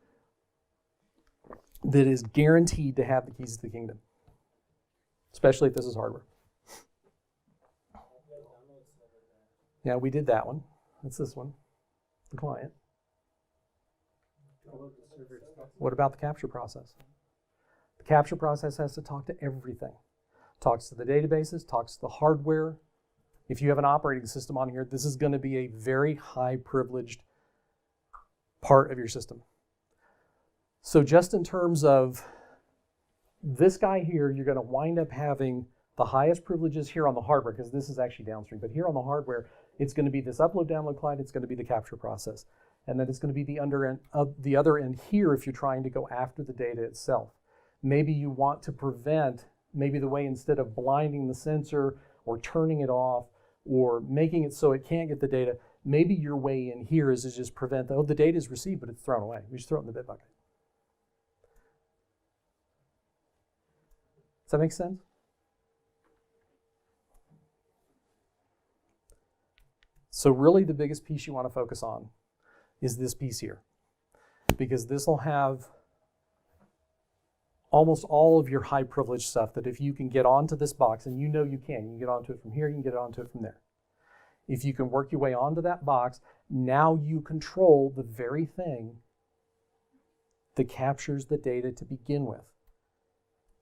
that is guaranteed to have the keys to the kingdom, especially if this is hardware. Yeah, we did that one. That's this one, the client. How about the server itself? What about the capture process? The capture process has to talk to everything. Talks to the databases, talks to the hardware. If you have an operating system on here, this is going to be a very high privileged part of your system. So just in terms of this guy here, you're going to wind up having the highest privileges here on the hardware, because this is actually downstream, but here on the hardware, it's going to be this upload download client, it's going to be the capture process. And then it's going to be the other end here if you're trying to go after the data itself. Maybe you want to prevent, maybe the way instead of blinding the sensor or turning it off or making it so it can't get the data, maybe your way in here is to just prevent, the data is received, but it's thrown away. We just throw it in the bit bucket. Does that make sense? So really the biggest piece you want to focus on is this piece here, because this will have almost all of your high privilege stuff that if you can get onto this box, and you know you can get onto it from here, you can get onto it from there. If you can work your way onto that box, now you control the very thing that captures the data to begin with.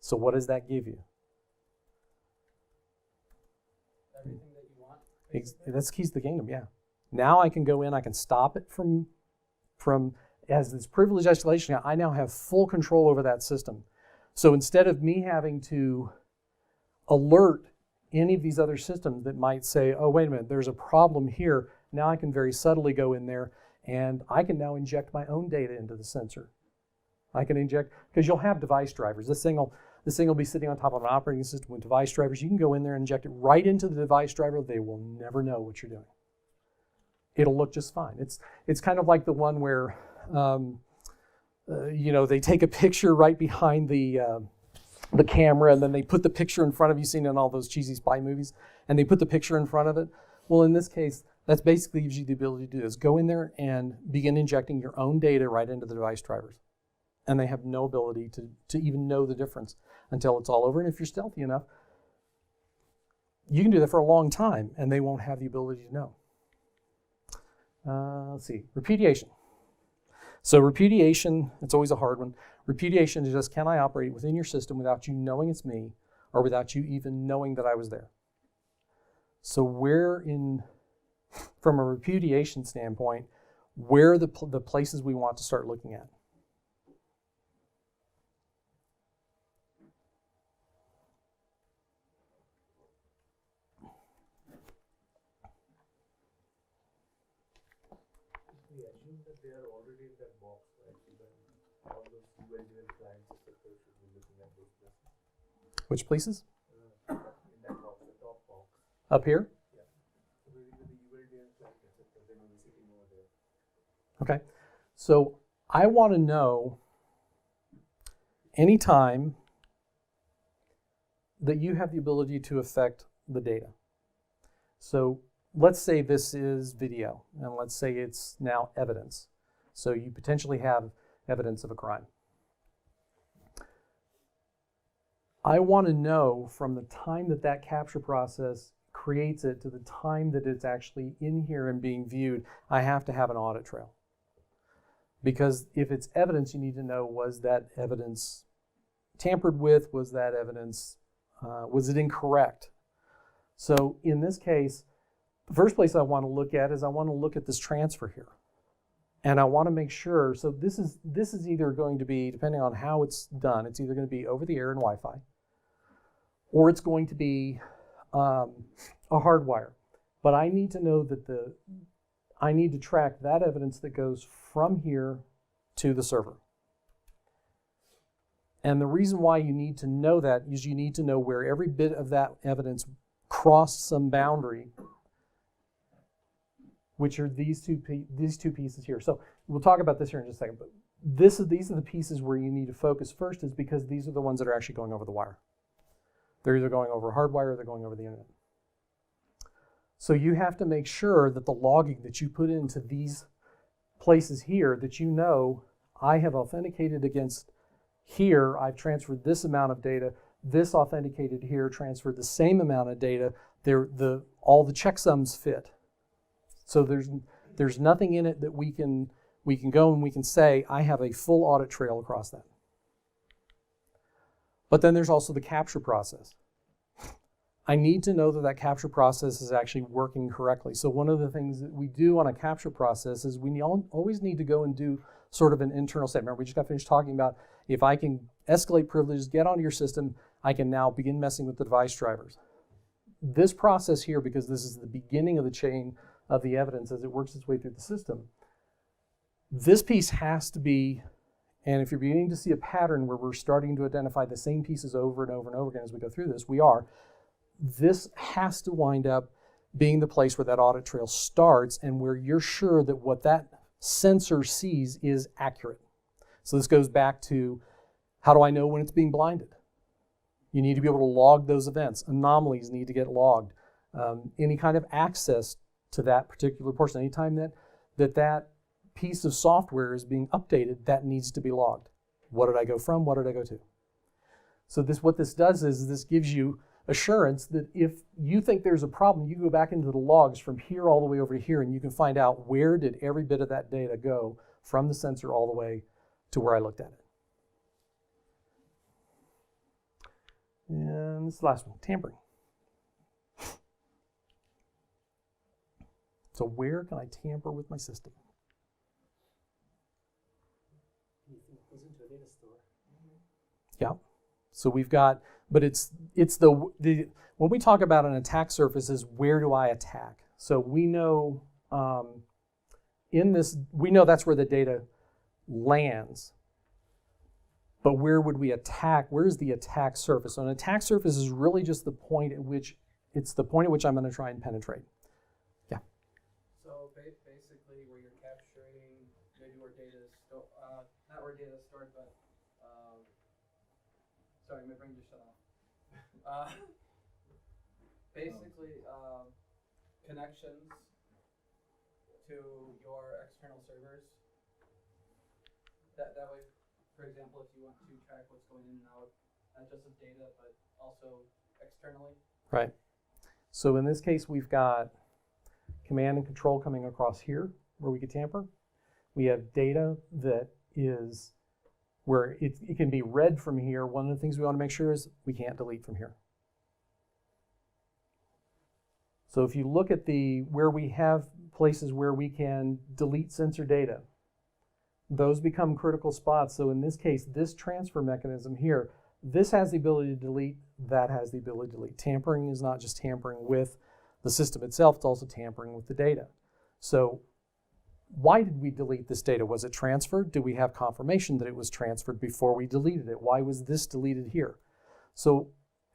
So what does that give you? Everything that you want. That's keys to the kingdom, yeah. Now I can go in, I can stop it from as this privilege escalation, I now have full control over that system. So instead of me having to alert any of these other systems that might say, oh, wait a minute, there's a problem here, now I can very subtly go in there and I can now inject my own data into the sensor. I can inject, because you'll have device drivers. This thing will be sitting on top of an operating system with device drivers. You can go in there and inject it right into the device driver. They will never know what you're doing. It'll look just fine. It's kind of like the one where, they take a picture right behind the camera, and then they put the picture in front of you, seen in all those cheesy spy movies, and they put the picture in front of it. Well, in this case, that's basically gives you the ability to do this. Go in there and begin injecting your own data right into the device drivers. And they have no ability to even know the difference until it's all over. And if you're stealthy enough, you can do that for a long time, and they won't have the ability to know. Let's see, repudiation. So repudiation, it's always a hard one. Repudiation is just, can I operate within your system without you knowing it's me, or without you even knowing that I was there? So from a repudiation standpoint, where are the places we want to start looking at? We assume that they are already in that box, right? So then all those UIDL clients, etc., should be looking at those places. Which places? In that box, the top box. Up here? Yeah. So maybe with the UIDL client, etc., they will be sitting over there. Okay. So I want to know anytime that you have the ability to affect the data. So let's say this is video, and let's say it's now evidence. So you potentially have evidence of a crime. I want to know from the time that that capture process creates it to the time that it's actually in here and being viewed, I have to have an audit trail. Because if it's evidence, you need to know, was that evidence tampered with? Was that evidence, was it incorrect? So in this case, the first place I want to look at is I want to look at this transfer here. And I want to make sure, so this is either going to be, depending on how it's done, it's either going to be over the air and Wi-Fi, or it's going to be a hardwire. But I need to know that I need to track that evidence that goes from here to the server. And the reason why you need to know that is you need to know where every bit of that evidence crossed some boundary, which are these two pieces here. So we'll talk about this here in just a second, but these are the pieces where you need to focus first, is because these are the ones that are actually going over the wire. They're either going over hardwire or they're going over the internet. So you have to make sure that the logging that you put into these places here, that you know, I have authenticated against here, I've transferred this amount of data, this authenticated here, transferred the same amount of data, all the checksums fit. So there's nothing in it that we can go and we can say, I have a full audit trail across that. But then there's also the capture process. I need to know that that capture process is actually working correctly. So one of the things that we do on a capture process is we always need to go and do sort of an internal set. Remember, we just got finished talking about, if I can escalate privileges, get onto your system, I can now begin messing with the device drivers. This process here, because this is the beginning of the chain of the evidence as it works its way through the system, this piece has to be, and if you're beginning to see a pattern where we're starting to identify the same pieces over and over and over again as we go through this, this has to wind up being the place where that audit trail starts and where you're sure that what that sensor sees is accurate. So this goes back to, how do I know when it's being blinded? You need to be able to log those events. Anomalies need to get logged. Any kind of access to that particular portion, anytime that piece of software is being updated, that needs to be logged. What did I go from? What did I go to? So what this does is this gives you assurance that if you think there's a problem, you go back into the logs from here all the way over to here, and you can find out where did every bit of that data go from the sensor all the way to where I looked at it. And this last one, tampering. So where can I tamper with my system? Yeah. So we've got, but it's when we talk about an attack surface, is where do I attack? So we know we know that's where the data lands. But where would we attack? Where's the attack surface? So an attack surface is really just the point at which I'm going to try and penetrate. Yeah. So basically, where you're capturing, maybe where data is stored, not where data is stored, but sorry, my brain just shut off. Basically, connections to your external servers. That way, for example, if you want to track what's going in and out, not just of data, but also externally. Right. So in this case, we've got command and control coming across here where we could tamper. We have data that is where it can be read from here. One of the things we want to make sure is we can't delete from here. So if you look at where we have places where we can delete sensor data, those become critical spots. So in this case, this transfer mechanism here, this has the ability to delete, that has the ability to delete. Tampering is not just tampering with the system itself, it's also tampering with the data. So why did we delete this data? Was it transferred? Did we have confirmation that it was transferred before we deleted it? Why was this deleted here? So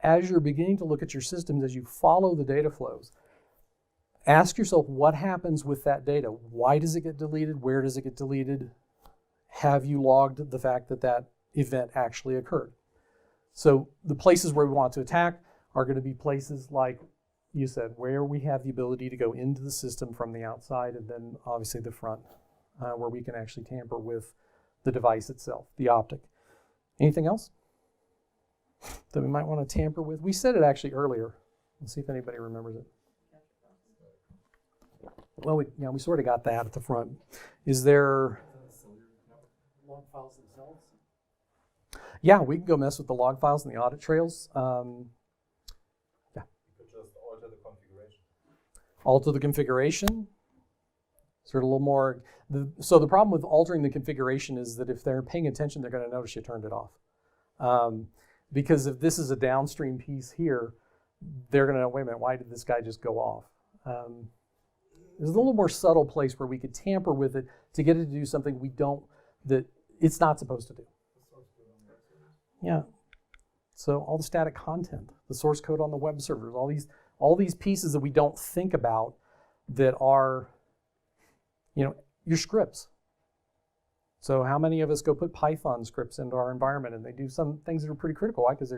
as you're beginning to look at your systems, as you follow the data flows, ask yourself what happens with that data. Why does it get deleted? Where does it get deleted? Have you logged the fact that that event actually occurred? So the places where we want to attack are going to be places like you said, where we have the ability to go into the system from the outside, and then obviously the front, where we can actually tamper with the device itself, the optic. Anything else that we might want to tamper with? We said it actually earlier. Let's see if anybody remembers it. Well, we sort of got that at the front. Is there? log files themselves? Yeah, we can go mess with the log files and the audit trails. You could just alter the configuration. Alter the configuration. Sort of a little more. So the problem with altering the configuration is that if they're paying attention, they're going to notice you turned it off. Because if this is a downstream piece here, they're going to know, wait a minute, why did this guy just go off? There's a little more subtle place where we could tamper with it to get it to do something that it's not supposed to do. Yeah. So all the static content, the source code on the web servers, all these pieces that we don't think about that are, your scripts. So how many of us go put Python scripts into our environment and they do some things that are pretty critical? Why? Because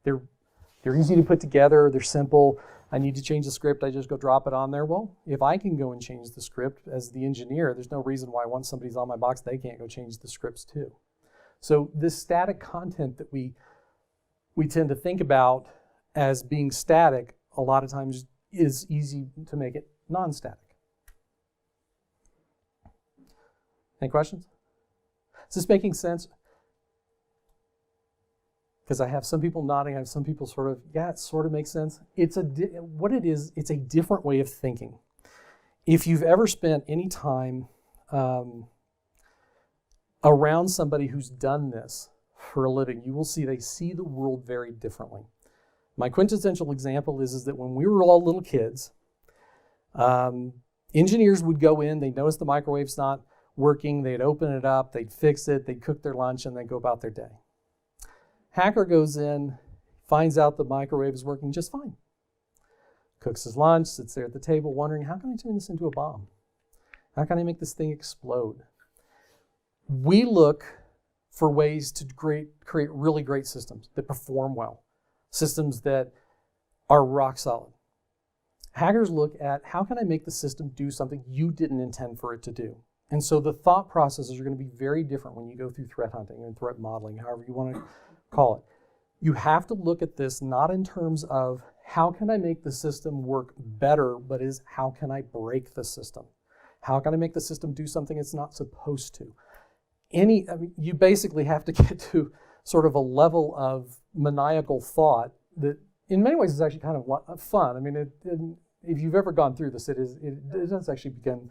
they're easy to put together, they're simple. I need to change the script, I just go drop it on there. Well, if I can go and change the script as the engineer, there's no reason why once somebody's on my box, they can't go change the scripts too. So this static content that we tend to think about as being static, a lot of times is easy to make it non-static. Any questions? Is this making sense? Because I have some people nodding, I have some people sort of, yeah, it sort of makes sense. It's what it is, it's a different way of thinking. If you've ever spent any time around somebody who's done this for a living, you will see they see the world very differently. My quintessential example is that when we were all little kids, engineers would go in, they'd notice the microwave's not working, they'd open it up, they'd fix it, they'd cook their lunch, and they'd go about their day. Hacker goes in, finds out the microwave is working just fine. Cooks his lunch, sits there at the table wondering, how can I turn this into a bomb? How can I make this thing explode? We look for ways to create really great systems that perform well, systems that are rock solid. Hackers look at, how can I make the system do something you didn't intend for it to do? And so the thought processes are going to be very different when you go through threat hunting and threat modeling, however you want to call it. You have to look at this not in terms of how can I make the system work better, but is how can I break the system? How can I make the system do something it's not supposed to? You basically have to get to sort of a level of maniacal thought that in many ways is actually kind of fun. I mean, if you've ever gone through this, it does actually become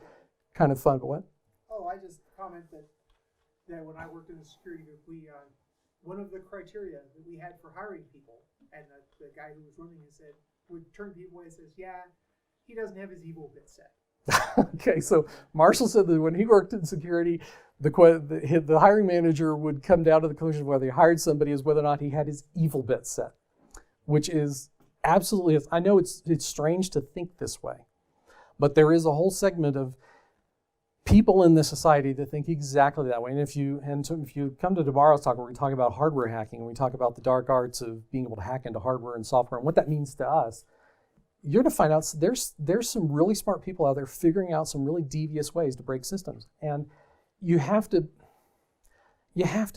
kind of fun. But what? Oh, I just comment that when I worked in the security group, one of the criteria that we had for hiring people, and the guy who was running it said, would turn people away and says, yeah, he doesn't have his evil bit set. Okay, so Marshall said that when he worked in security, the hiring manager would come down to the conclusion of whether he hired somebody is whether or not he had his evil bit set, which is absolutely, I know it's strange to think this way, but there is a whole segment of people in this society that think exactly that way. And if you come to tomorrow's talk where we talk about hardware hacking and we talk about the dark arts of being able to hack into hardware and software and what that means to us, you're going to find out there's some really smart people out there figuring out some really devious ways to break systems. And you have to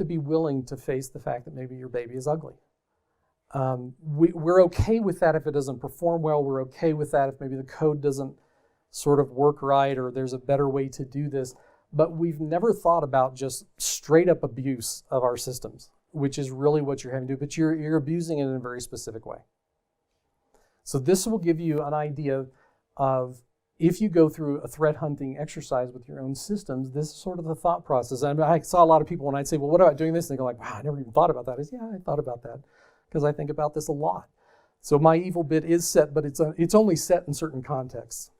be willing to face the fact that maybe your baby is ugly. We're okay with that if it doesn't perform well. We're okay with that if maybe the code doesn't sort of work right or there's a better way to do this. But we've never thought about just straight up abuse of our systems, which is really what you're having to do, but you're abusing it in a very specific way. So this will give you an idea of if you go through a threat hunting exercise with your own systems, this is sort of the thought process. And I saw a lot of people when I'd say, well, what about doing this? And they go like, wow, I never even thought about that. I say, yeah, I thought about that because I think about this a lot. So my evil bit is set, but it's only set in certain contexts,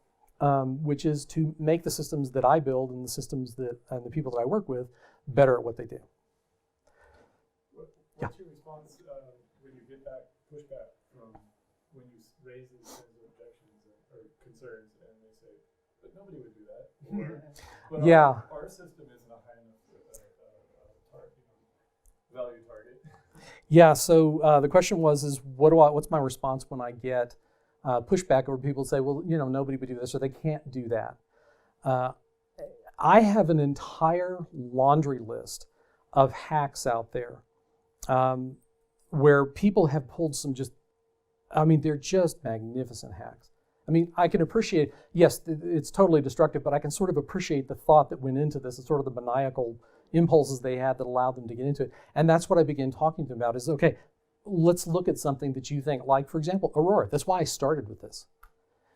which is to make the systems that I build and the systems and the people that I work with better at what they do. What's your response when you get that pushback from when you raise these kinds of objections or concerns, and they say, but nobody would do that, or but Yeah. our system isn't a high enough value target. Yeah, so the question is what's my response when I get pushback or people say, well, nobody would do this or they can't do that. I have an entire laundry list of hacks out there where people have pulled some they're just magnificent hacks. I mean, I can appreciate, yes, it's totally destructive, but I can sort of appreciate the thought that went into this. It's sort of the maniacal impulses they had that allowed them to get into it. And that's what I began talking to them about is, okay, let's look at something that you think, like, for example, Aurora. That's why I started with this.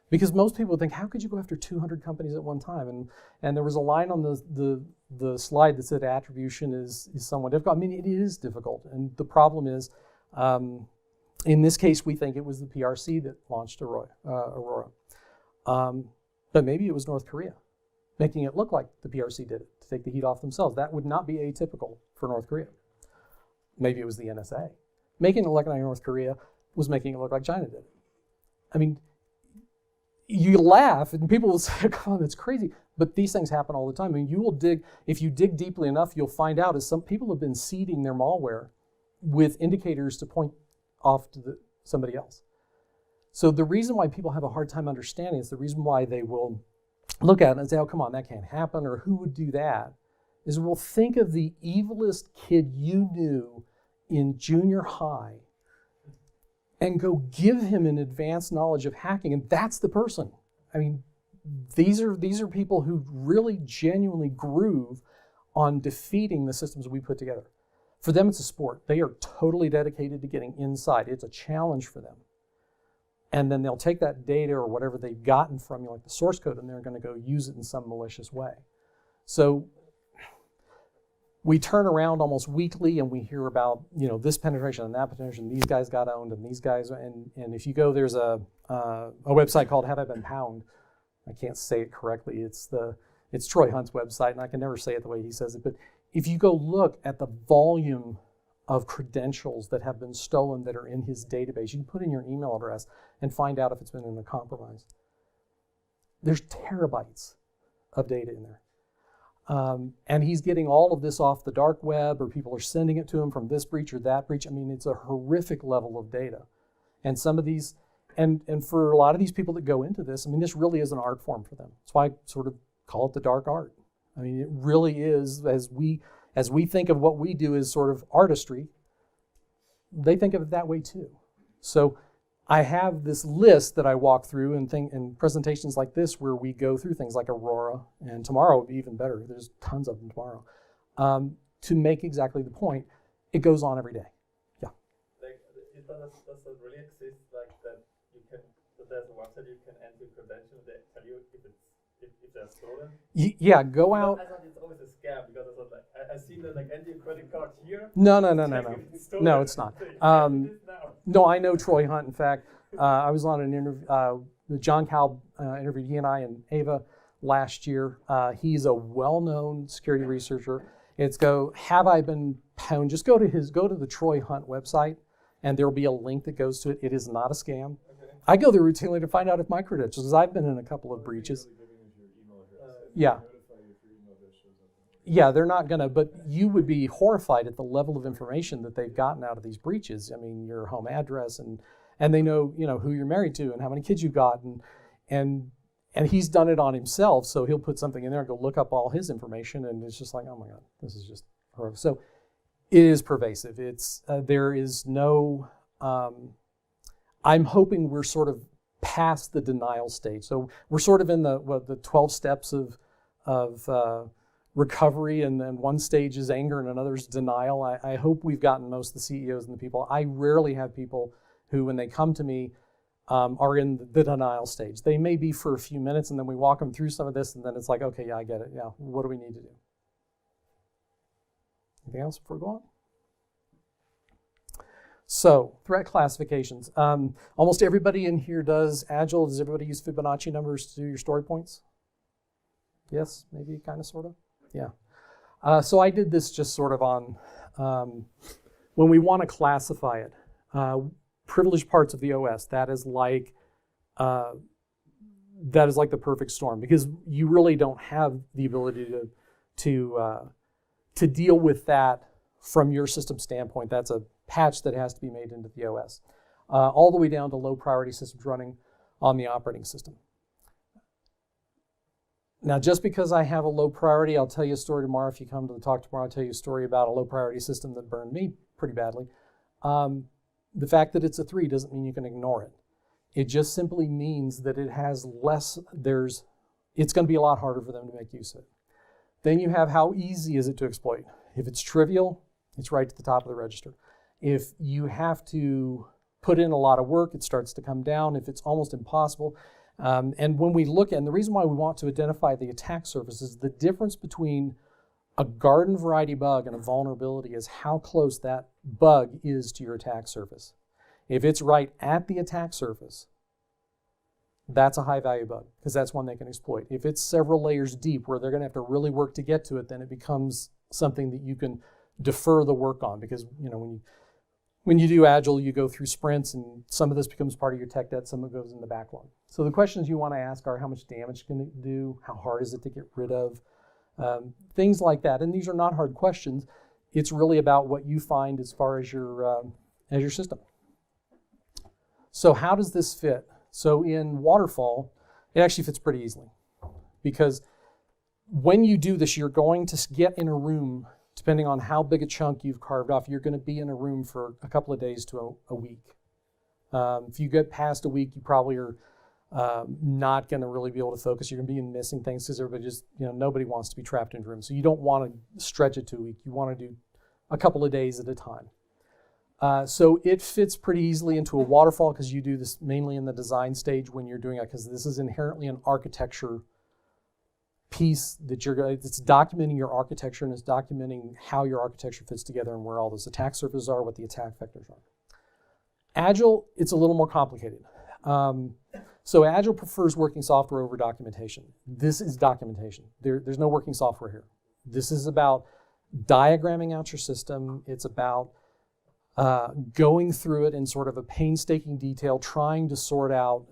Because most people would think, how could you go after 200 companies at one time? And there was a line on the slide that said attribution is somewhat difficult. I mean, it is difficult. And the problem is, in this case, we think it was the PRC that launched Aurora. But maybe it was North Korea, making it look like the PRC did it to take the heat off themselves. That would not be atypical for North Korea. Maybe it was the NSA. Making it look like North Korea was making it look like China did it. I mean, you laugh and people will say, come on, that's crazy. But these things happen all the time. I mean, you will dig, if you dig deeply enough, you'll find out is some people have been seeding their malware with indicators to point off to somebody else. So the reason why people have a hard time understanding is the reason why they will look at it and say, oh, come on, that can't happen, or who would do that, is we'll think of the evilest kid you knew in junior high and go give him an advanced knowledge of hacking, and that's the person. I mean, these are people who really genuinely groove on defeating the systems we put together. For them, it's a sport. They are totally dedicated to getting inside. It's a challenge for them. And then they'll take that data or whatever they've gotten from you, like the source code, and they're going to go use it in some malicious way. So we turn around almost weekly and we hear about, you know, this penetration and that penetration, these guys got owned and these guys, and if you go, there's a website called Have I Been Pound? I can't say it correctly. It's Troy Hunt's website, and I can never say it the way he says it, but if you go look at the volume of credentials that have been stolen that are in his database, you can put in your email address and find out if it's been in a compromise. There's terabytes of data in there. And he's getting all of this off the dark web, or people are sending it to him from this breach or that breach. I mean, it's a horrific level of data. And some of these, and for a lot of these people that go into this, I mean, this really is an art form for them. That's why I sort of call it the dark art. I mean, it really is, as we think of what we do as sort of artistry, they think of it that way too. So I have this list that I walk through in presentations like this where we go through things like Aurora, and tomorrow will be even better. There's tons of them tomorrow. To make exactly the point, it goes on every day. Yeah. Like, does it really exist like that you can, that there's a website you can enter credentials that tell you if they're stolen? Yeah, go out. I thought it's always a scam because I thought like, I see that like enter your credit card here. No, it's not. No, I know Troy Hunt. In fact, I was on an interview, John Cal interviewed he and I and Ava last year. He's a well-known security researcher. It's Have I Been Pwned? Just go to the Troy Hunt website, and there will be a link that goes to it. It is not a scam. Okay. I go there routinely to find out if my credentials, because I've been in a couple of breaches. Yeah. Yeah, they're not gonna, but you would be horrified at the level of information that they've gotten out of these breaches. I mean, your home address, and they know, who you're married to and how many kids you've got, and he's done it on himself, so he'll put something in there and go look up all his information, and it's just like, oh my God, this is just horrific. So it is pervasive. It's there is no. I'm hoping we're sort of past the denial stage. So we're sort of in the 12 steps of recovery, and then one stage is anger and another is denial. I hope we've gotten most of the CEOs and the people. I rarely have people who, when they come to me, are in the denial stage. They may be for a few minutes, and then we walk them through some of this, and then it's like, okay, yeah, I get it. Yeah, what do we need to do? Anything else before we go on? So, threat classifications. Almost everybody in here does Agile. Does everybody use Fibonacci numbers to do your story points? Yes, maybe, kind of, sort of? Yeah. So I did this just sort of on, when we want to classify it, privileged parts of the OS, that is like the perfect storm, because you really don't have the ability to deal with that from your system standpoint. That's a patch that has to be made into the OS, all the way down to low priority systems running on the operating system. Now, just because I have a low priority, I'll tell you a story tomorrow. If you come to the talk tomorrow, I'll tell you a story about a low priority system that burned me pretty badly. The fact that it's a 3 doesn't mean you can ignore it. It just simply means that it has less, it's going to be a lot harder for them to make use of it. Then you have how easy is it to exploit. If it's trivial, it's right to the top of the register. If you have to put in a lot of work, it starts to come down. If it's almost impossible. And when we look at, and the reason why we want to identify the attack surface is the difference between a garden variety bug and a vulnerability is how close that bug is to your attack surface. If it's right at the attack surface, that's a high value bug because that's one they can exploit. If it's several layers deep where they're going to have to really work to get to it, then it becomes something that you can defer the work on because when you do Agile, you go through sprints and some of this becomes part of your tech debt, some of it goes in the backlog. So the questions you want to ask are how much damage can it do? How hard is it to get rid of? Things like that. And these are not hard questions. It's really about what you find as far as your system. So how does this fit? So in Waterfall, it actually fits pretty easily because when you do this, you're going to get in a room, depending on how big a chunk you've carved off, you're going to be in a room for a couple of days to a week. If you get past a week, you probably are not going to really be able to focus. You're going to be missing things because everybody just, nobody wants to be trapped in a room. So you don't want to stretch it to a week. You want to do a couple of days at a time. So it fits pretty easily into a waterfall because you do this mainly in the design stage when you're doing it because this is inherently an architecture piece that it's documenting your architecture and it's documenting how your architecture fits together and where all those attack surfaces are, what the attack vectors are. Agile, it's a little more complicated. So Agile prefers working software over documentation. This is documentation. There's no working software here. This is about diagramming out your system. It's about going through it in sort of a painstaking detail, trying to sort out,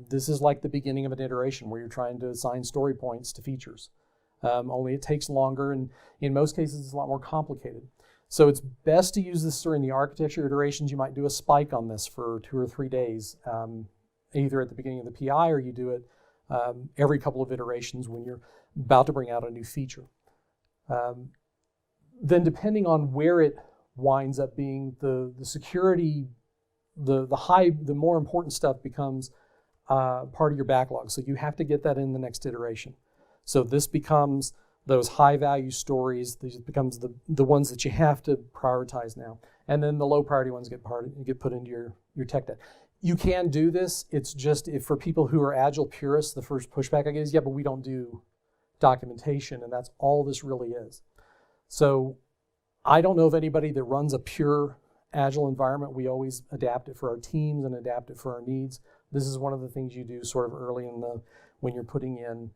this is like the beginning of an iteration where you're trying to assign story points to features. Only it takes longer and in most cases it's a lot more complicated. So it's best to use this during the architecture iterations. You might do a spike on this for 2 or 3 days, either at the beginning of the PI or you do it every couple of iterations when you're about to bring out a new feature. Then depending on where it winds up being, the security, the more important stuff becomes part of your backlog. So you have to get that in the next iteration. So this becomes those high value stories. These becomes the ones that you have to prioritize now. And then the low priority ones get put into your tech debt. You can do this. It's just if for people who are Agile purists, the first pushback I get is, yeah, but we don't do documentation, and that's all this really is. So I don't know of anybody that runs a pure Agile environment. We always adapt it for our teams and adapt it for our needs. This is one of the things you do sort of early in when you're putting in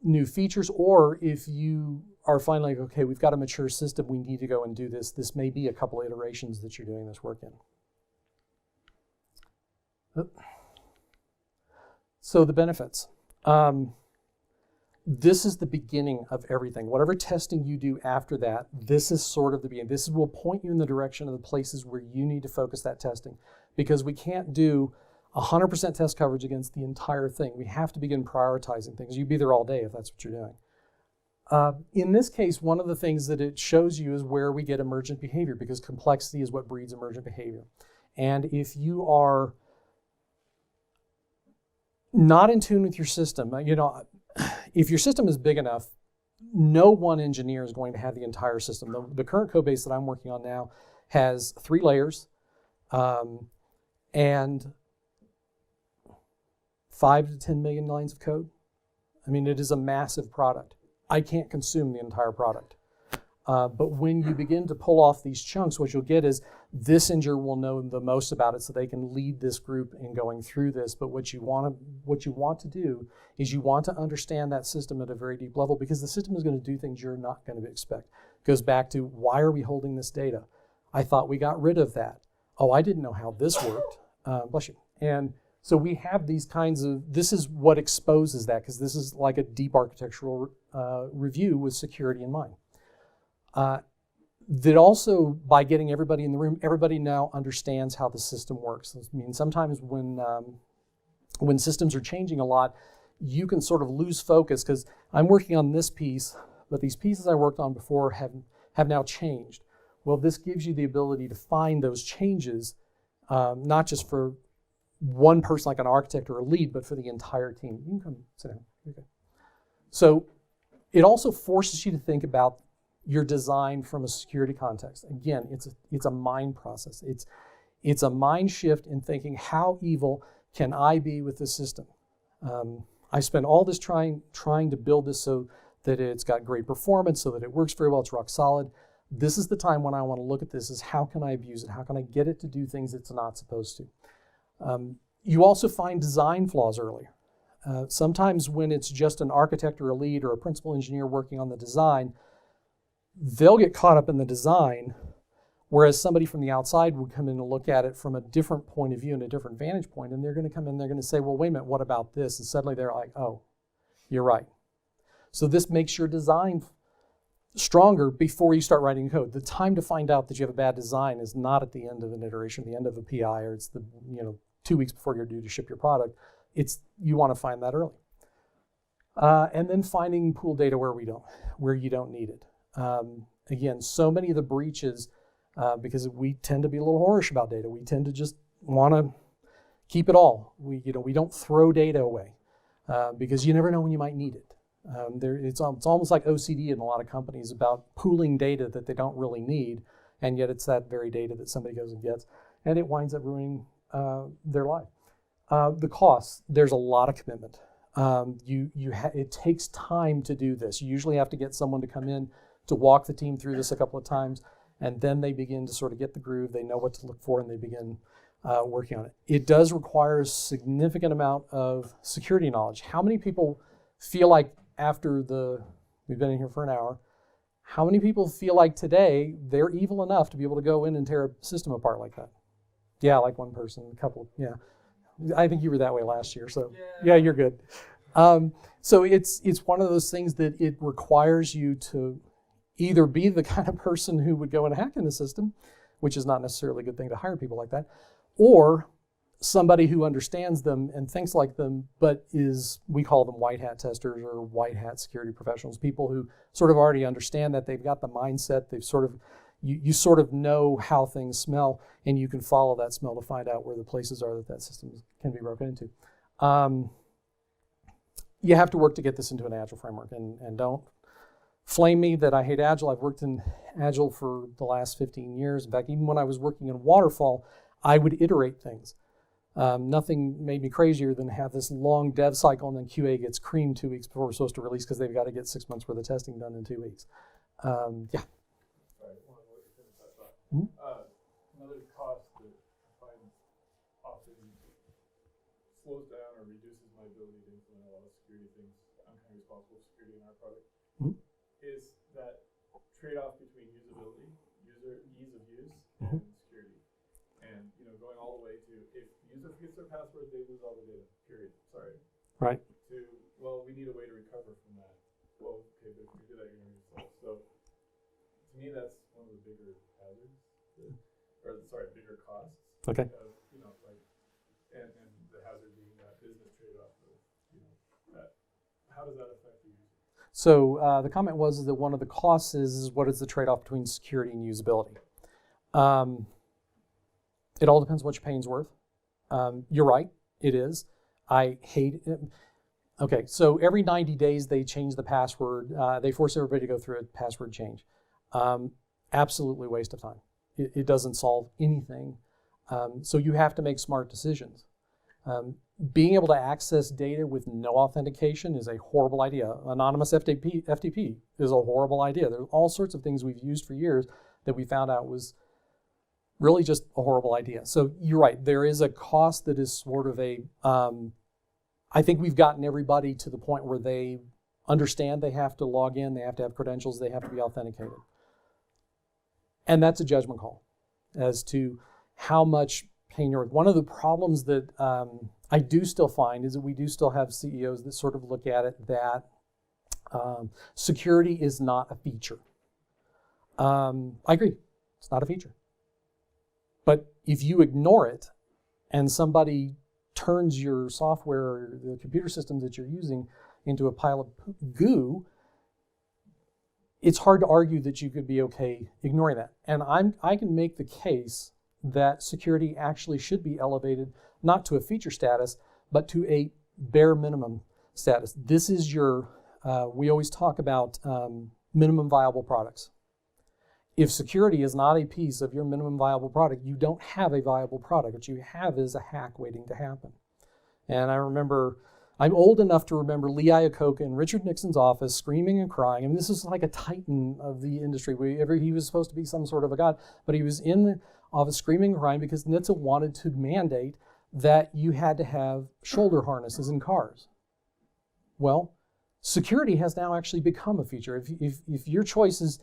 new features, or if you are finally like, okay, we've got a mature system, we need to go and do this. This may be a couple of iterations that you're doing this work in. So the benefits. This is the beginning of everything. Whatever testing you do after that, this is sort of the beginning. This will point you in the direction of the places where you need to focus that testing because we can't do 100% test coverage against the entire thing. We have to begin prioritizing things. You'd be there all day if that's what you're doing. In this case, one of the things that it shows you is where we get emergent behavior because complexity is what breeds emergent behavior. And if you are not in tune with your system, if your system is big enough, no one engineer is going to have the entire system. The current code base that I'm working on now has 3 layers and 5 to 10 million lines of code. I mean, it is a massive product. I can't consume the entire product. But when you begin to pull off these chunks, what you'll get is this engineer will know the most about it so they can lead this group in going through this. But what you want to do is you want to understand that system at a very deep level because the system is going to do things you're not going to expect. It goes back to why are we holding this data? I thought we got rid of that. Oh, I didn't know how this worked. Bless you. And so we have these kinds of, this is what exposes that because this is like a deep architectural review with security in mind. That also, by getting everybody in the room, everybody now understands how the system works. I mean, sometimes when systems are changing a lot, you can sort of lose focus because I'm working on this piece, but these pieces I worked on before have now changed. Well, this gives you the ability to find those changes, not just for one person like an architect or a lead, but for the entire team. You can come sit down. Okay. So It also forces you to think about your design from a security context. Again, it's a mind process. It's a mind shift in thinking, how evil can I be with this system? I spent all this trying to build this so that it's got great performance, so that it works very well, it's rock solid. This is the time when I want to look at this is, how can I abuse it? How can I get it to do things it's not supposed to? You also find design flaws early. Sometimes when it's just an architect or a lead or a principal engineer working on the design, they'll get caught up in the design, whereas somebody from the outside would come in and look at it from a different point of view and a different vantage point, and they're going to come in, they're going to say, well, wait a minute, what about this? And suddenly they're like, oh, you're right. So this makes your design stronger before you start writing code. The time to find out that you have a bad design is not at the end of an iteration, the end of a PI, or it's the 2 weeks before you're due to ship your product. You want to find that early. And then finding pool data where you don't need it. Again, so many of the breaches, because we tend to be a little whorish about data. We tend to just want to keep it all. We don't throw data away because you never know when you might need it. It's almost like OCD in a lot of companies about pooling data that they don't really need, and yet it's that very data that somebody goes and gets, and it winds up ruining their life. The costs, there's a lot of commitment. It takes time to do this. You usually have to get someone to come in to walk the team through this a couple of times, and then they begin to sort of get the groove. They know what to look for, and they begin working on it. It does require a significant amount of security knowledge. How many people feel like we've been in here for an hour, how many people feel like today they're evil enough to be able to go in and tear a system apart like that? Yeah, like one person, a couple, yeah. I think you were that way last year, so yeah, you're good. So it's one of those things that it requires you to either be the kind of person who would go and hack in the system, which is not necessarily a good thing to hire people like that, or somebody who understands them and thinks like them, but we call them white hat testers or white hat security professionals, people who sort of already understand that, they've got the mindset, you sort of know how things smell, and you can follow that smell to find out where the places are that system can be broken into. You have to work to get this into an Agile framework, and don't flame me that I hate Agile. I've worked in Agile for the last 15 years. In fact, even when I was working in Waterfall, I would iterate things. Nothing made me crazier than have this long dev cycle, and then QA gets creamed 2 weeks before we're supposed to release because they've got to get 6 months worth of testing done in 2 weeks. Yeah. Sorry, one more to finish that thought. Another cost that I find often slows down or reduces my ability to implement a lot of security things. I'm kind of responsible for security in our product. Is that trade-off between usability, ease of use, and security. And going all the way to, if the user forgets their password, they lose all the data. Period. Sorry. Right. To, well, we need a way to recover from that. Well, okay, but if you do that, you're going to yourself. So to me, that's one of the bigger hazards, bigger costs. Okay. And the hazard being that business trade-off of, that. How does that affect the user? So the comment was that one of the costs is what is the trade-off between security and usability. It all depends what your pain's worth. You're right, it is. I hate it. Okay, so every 90 days they change the password. They force everybody to go through a password change. Absolutely waste of time. It doesn't solve anything. So you have to make smart decisions. Being able to access data with no authentication is a horrible idea. Anonymous FTP is a horrible idea. There's all sorts of things we've used for years that we found out was really just a horrible idea. So you're right, there is a cost that is sort of I think we've gotten everybody to the point where they understand they have to log in, they have to have credentials, they have to be authenticated. And that's a judgment call as to how much pain you're worth. One of the problems that I do still find is that we do still have CEOs that sort of look at it that security is not a feature. I agree, it's not a feature. But if you ignore it and somebody turns your software or the computer systems that you're using into a pile of goo, it's hard to argue that you could be okay ignoring that. And I can make the case that security actually should be elevated not to a feature status, but to a bare minimum status. This is your we always talk about minimum viable products. If security is not a piece of your minimum viable product, you don't have a viable product. What you have is a hack waiting to happen. And I remember, I'm old enough to remember Lee Iacocca in Richard Nixon's office screaming and crying. I mean, this is like a titan of the industry. He was supposed to be some sort of a god, but he was in the office screaming and crying because NHTSA wanted to mandate that you had to have shoulder harnesses in cars. Well, security has now actually become a feature. If your choice is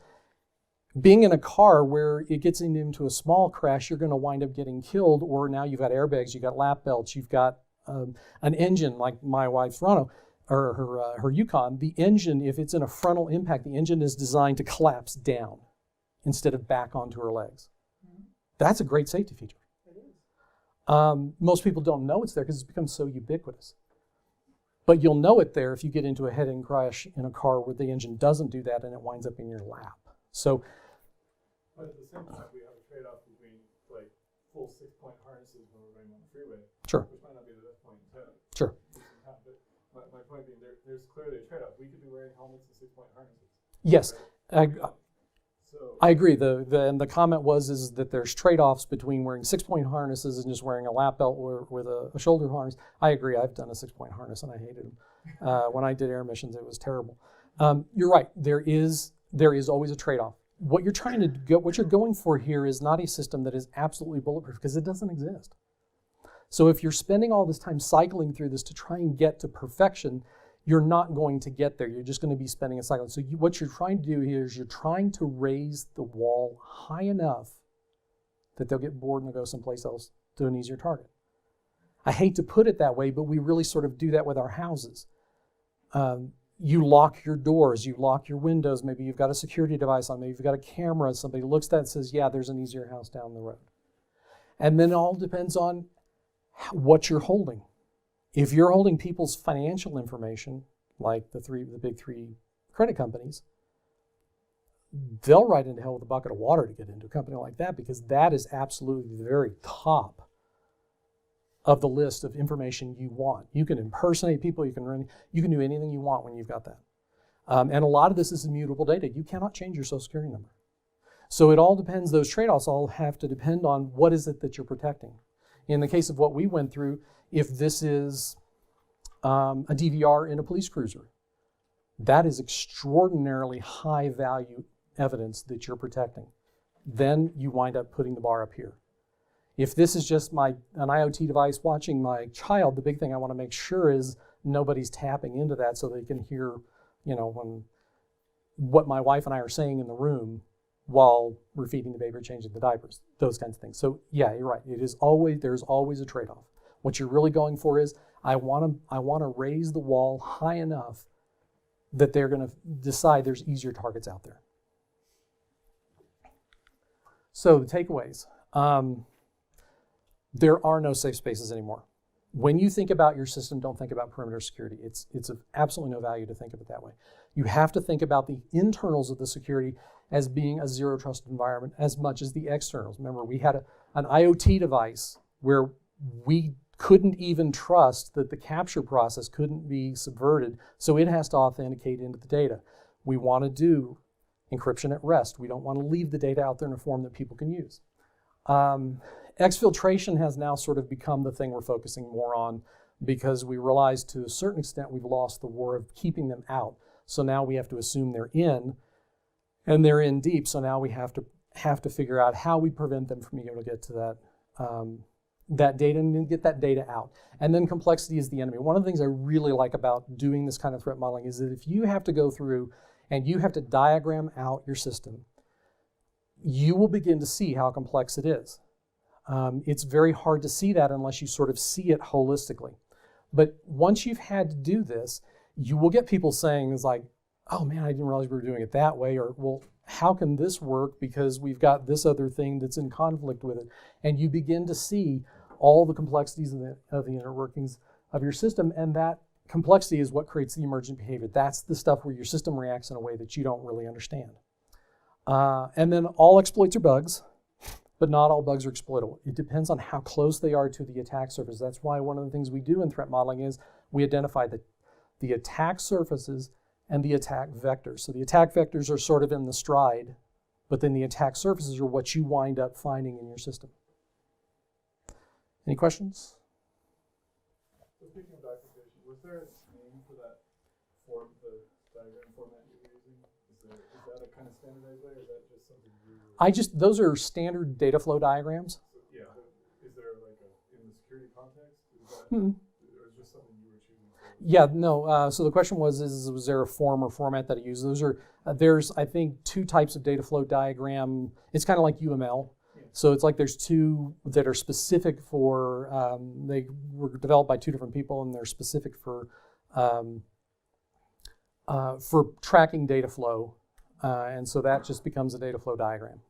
being in a car where it gets into a small crash, you're going to wind up getting killed, or now you've got airbags, you've got lap belts, you've got an engine like my wife's Renault or her Yukon. The engine, if it's in a frontal impact, the engine is designed to collapse down instead of back onto her legs. That's a great safety feature. It is. Most people don't know it's there because it's become so ubiquitous. But you'll know it there if you get into a head-on crash in a car where the engine doesn't do that and it winds up in your lap. So, but at the same time, we have a trade-off between like full 6-point harnesses when we're going on the freeway, sure, which might not be the best point in time. Sure. But my point being, there's clearly a trade-off. We could be wearing helmets and 6-point harnesses. Yes, So I agree. And the comment is that there's trade-offs between wearing 6-point harnesses and just wearing a lap belt or with a shoulder harness. I agree. I've done a 6-point harness and I hated them. When I did air missions, it was terrible. You're right. There is always a trade-off. What you're going for here is not a system that is absolutely bulletproof because it doesn't exist. So if you're spending all this time cycling through this to try and get to perfection, you're not going to get there. You're just going to be spending a cycle. So what you're trying to do here is you're trying to raise the wall high enough that they'll get bored and they'll go someplace else to an easier target. I hate to put it that way, but we really sort of do that with our houses. You lock your doors, you lock your windows, maybe you've got a security device on, maybe you've got a camera, somebody looks at it and says, yeah, there's an easier house down the road. And then it all depends on what you're holding. If you're holding people's financial information, like the big three credit companies, they'll ride into hell with a bucket of water to get into a company like that because that is absolutely the very top of the list of information you want. You can impersonate people, you can do anything you want when you've got that. And a lot of this is immutable data. You cannot change your social security number. So it all depends, those trade-offs all have to depend on what is it that you're protecting. In the case of what we went through, if this is a DVR in a police cruiser, that is extraordinarily high value evidence that you're protecting. Then you wind up putting the bar up here. If this is just an IoT device watching my child, the big thing I want to make sure is nobody's tapping into that so they can hear, what my wife and I are saying in the room while we're feeding the baby or changing the diapers, those kinds of things. So yeah, you're right. There's always a trade-off. What you're really going for is I want to raise the wall high enough that they're going to decide there's easier targets out there. So the takeaways. There are no safe spaces anymore. When you think about your system, don't think about perimeter security. It's of absolutely no value to think of it that way. You have to think about the internals of the security as being a zero trust environment as much as the externals. Remember, we had an IoT device where we couldn't even trust that the capture process couldn't be subverted, so it has to authenticate into the data. We want to do encryption at rest. We don't want to leave the data out there in a form that people can use. Exfiltration has now sort of become the thing we're focusing more on because we realize to a certain extent we've lost the war of keeping them out. So now we have to assume they're in, and they're in deep. So now we have to figure out how we prevent them from being able to get to that data and then get that data out. And then complexity is the enemy. One of the things I really like about doing this kind of threat modeling is that if you have to go through and you have to diagram out your system, you will begin to see how complex it is. It's very hard to see that unless you sort of see it holistically. But once you've had to do this, you will get people saying, it's like, oh man, I didn't realize we were doing it that way, or well, how can this work because we've got this other thing that's in conflict with it? And you begin to see all the complexities of the inner workings of your system, and that complexity is what creates the emergent behavior. That's the stuff where your system reacts in a way that you don't really understand. And then all exploits are bugs, but not all bugs are exploitable. It depends on how close they are to the attack surface. That's why one of the things we do in threat modeling is we identify the attack surfaces and the attack vectors. So the attack vectors are sort of in the stride, but then the attack surfaces are what you wind up finding in your system. Any questions? So speaking of documentation, was there a name for that form, the diagram format you were using? Is that a kind of standardized way, or is that just something you? Those are standard data flow diagrams. So, yeah. Is there like in the security context? Is that, Hmm. or is just something you were choosing? Yeah, no. So the question was there a form or format that I use? Those are there's I think two types of data flow diagram. It's kind of like UML. So it's like there's two that are specific for, they were developed by two different people, and they're specific for tracking data flow. And so that just becomes a data flow diagram.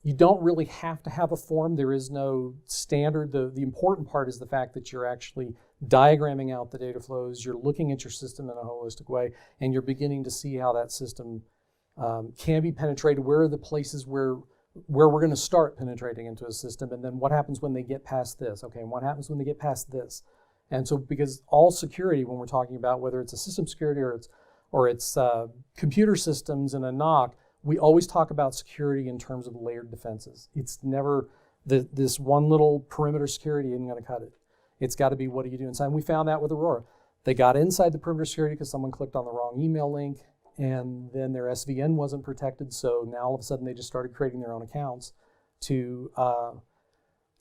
You don't really have to have a form. There is no standard. The important part is the fact that you're actually diagramming out the data flows. You're looking at your system in a holistic way, and you're beginning to see how that system can be penetrated. Where are the places where we're going to start penetrating into a system, and then what happens when they get past this? Okay, and what happens when they get past this? And so, because all security, when we're talking about whether it's a system security or it's computer systems and a NOC, we always talk about security in terms of layered defenses. It's never this one little perimeter security isn't going to cut it. It's got to be, what do you do inside? And we found that with Aurora. They got inside the perimeter security because someone clicked on the wrong email link, and then their SVN wasn't protected. So now all of a sudden they just started creating their own accounts to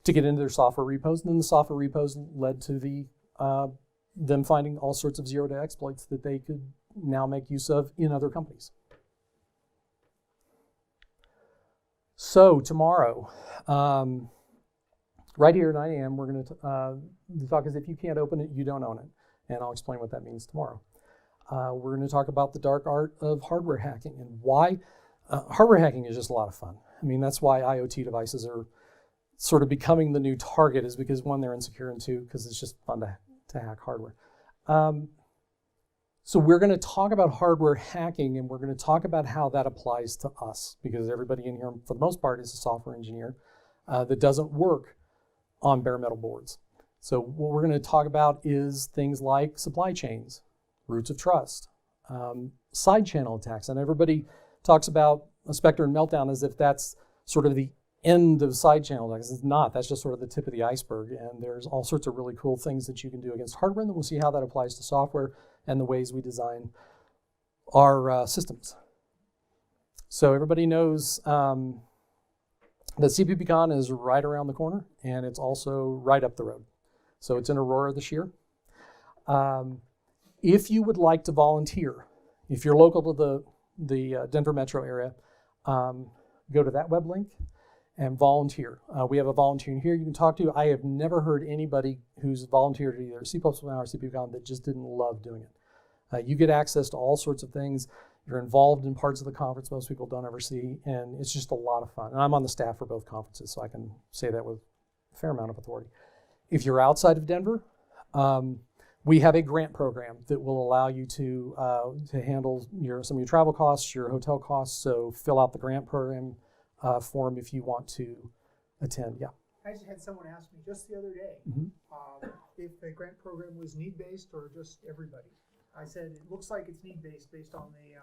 get into their software repos, and then the software repos led to them finding all sorts of zero-day exploits that they could now make use of in other companies. So tomorrow, right here at 9 a.m., we're going to the talk is if you can't open it, you don't own it, and I'll explain what that means tomorrow. We're going to talk about the dark art of hardware hacking and why hardware hacking is just a lot of fun. I mean, that's why IoT devices are sort of becoming the new target, is because one, they're insecure, and two, because it's just fun to hack hardware. So we're going to talk about hardware hacking, and we're going to talk about how that applies to us, because everybody in here, for the most part, is a software engineer that doesn't work on bare metal boards. So what we're going to talk about is things like supply chains, roots of trust, side channel attacks. And everybody talks about a Spectre and Meltdown as if that's sort of the end of side channel attacks. It's not. That's just sort of the tip of the iceberg. And there's all sorts of really cool things that you can do against hardware, and then we'll see how that applies to software and the ways we design our systems. So everybody knows that CPPCon is right around the corner, and it's also right up the road. So it's in Aurora this year. If you would like to volunteer, if you're local to the Denver metro area, go to that web link and volunteer. We have a volunteer here you can talk to. I have never heard anybody who's volunteered at either C++ or CPPCon that just didn't love doing it. You get access to all sorts of things. You're involved in parts of the conference most people don't ever see, and it's just a lot of fun. And I'm on the staff for both conferences, so I can say that with a fair amount of authority. If you're outside of Denver, we have a grant program that will allow you to handle some of your travel costs, your hotel costs. So fill out the grant program form if you want to attend. Yeah. I just had someone ask me just the other day if the grant program was need-based or just everybody. I said it looks like it's need-based based on the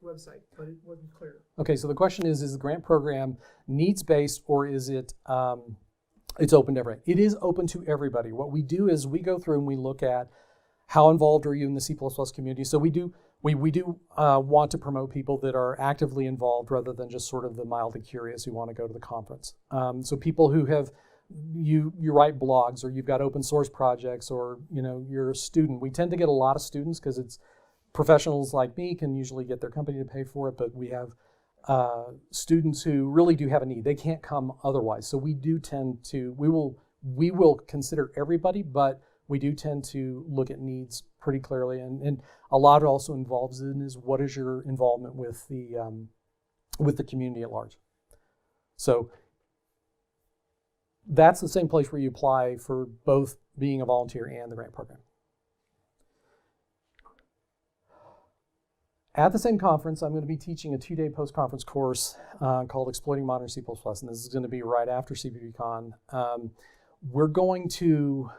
website, but it wasn't clear. Okay, so the question is the grant program needs-based, or is it it's open to everybody? It is open to everybody. What we do is we go through and we look at how involved are you in the C++ community. So we do want to promote people that are actively involved rather than just sort of the mildly curious who want to go to the conference. So people who have, you write blogs, or you've got open source projects, or you're a student. We tend to get a lot of students because it's professionals like me can usually get their company to pay for it, but we have students who really do have a need. They can't come otherwise. So we do tend to, we will consider everybody, but we do tend to look at needs pretty clearly. And a lot it also involves in is what is your involvement with the community at large. So that's the same place where you apply for both being a volunteer and the grant program. At the same conference, I'm going to be teaching a 2-day post-conference course called Exploiting Modern C++, and this is going to be right after CPPCon. We're going to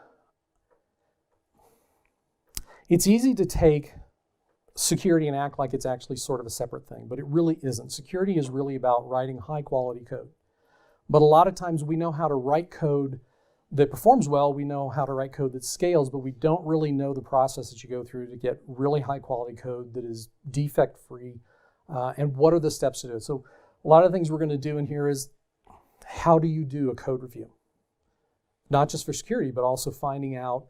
It's easy to take security and act like it's actually sort of a separate thing, but it really isn't. Security is really about writing high quality code. But a lot of times we know how to write code that performs well, we know how to write code that scales, but we don't really know the process that you go through to get really high quality code that is defect free, and what are the steps to do it. So a lot of things we're going to do in here is, how do you do a code review? Not just for security, but also finding out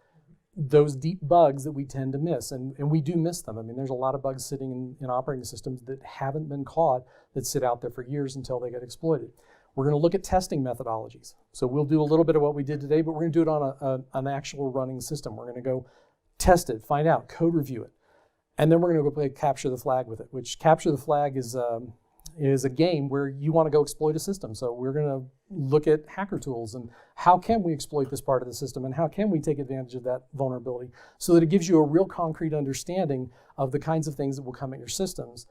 those deep bugs that we tend to miss, and we do miss them. I mean, there's a lot of bugs sitting in operating systems that haven't been caught, that sit out there for years until they get exploited. We're going to look at testing methodologies. So we'll do a little bit of what we did today, but we're going to do it on an actual running system. We're going to go test it, find out, code review it, and then we're going to go play capture the flag with it, which capture the flag is a game where you want to go exploit a system. So we're going to look at hacker tools and how can we exploit this part of the system and how can we take advantage of that vulnerability so that it gives you a real concrete understanding of the kinds of things that will come at your systems.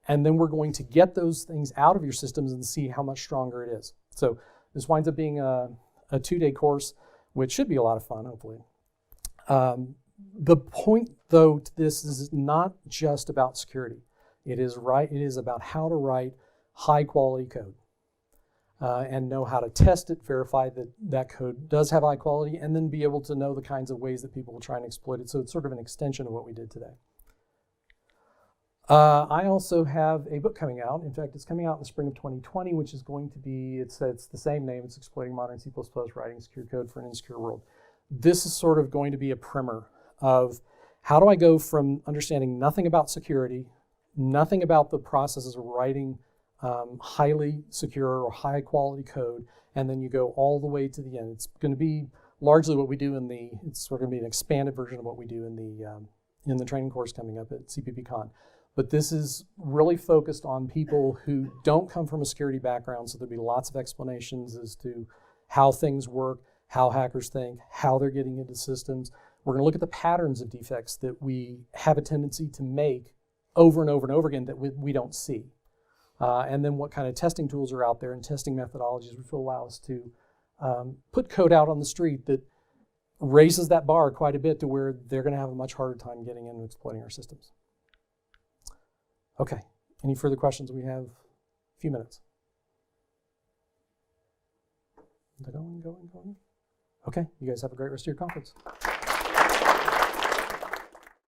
And then we're going to get those things out of your systems and see how much stronger it is. So this winds up being a 2-day course, which should be a lot of fun, hopefully. The point, though, to this is not just about security. It is about how to write high quality code and know how to test it, verify that that code does have high quality, and then be able to know the kinds of ways that people will try and exploit it. So it's sort of an extension of what we did today. I also have a book coming out. In fact, it's coming out in the spring of 2020, which is going to be, it's the same name, it's Exploiting Modern C++, Writing Secure Code for an Insecure World. This is sort of going to be a primer of how do I go from understanding nothing about security, nothing about the processes of writing highly secure or high quality code, and then you go all the way to the end. It's going to be largely what we do it's sort of going to be an expanded version of what we do in the training course coming up at CPPCon. But this is really focused on people who don't come from a security background, so there'll be lots of explanations as to how things work, how hackers think, how they're getting into systems. We're going to look at the patterns of defects that we have a tendency to make over and over and over again that we don't see. And then what kind of testing tools are out there and testing methodologies which will allow us to put code out on the street that raises that bar quite a bit to where they're going to have a much harder time getting in and exploiting our systems. Okay, any further questions? We have a few minutes. Going. Okay, you guys have a great rest of your conference.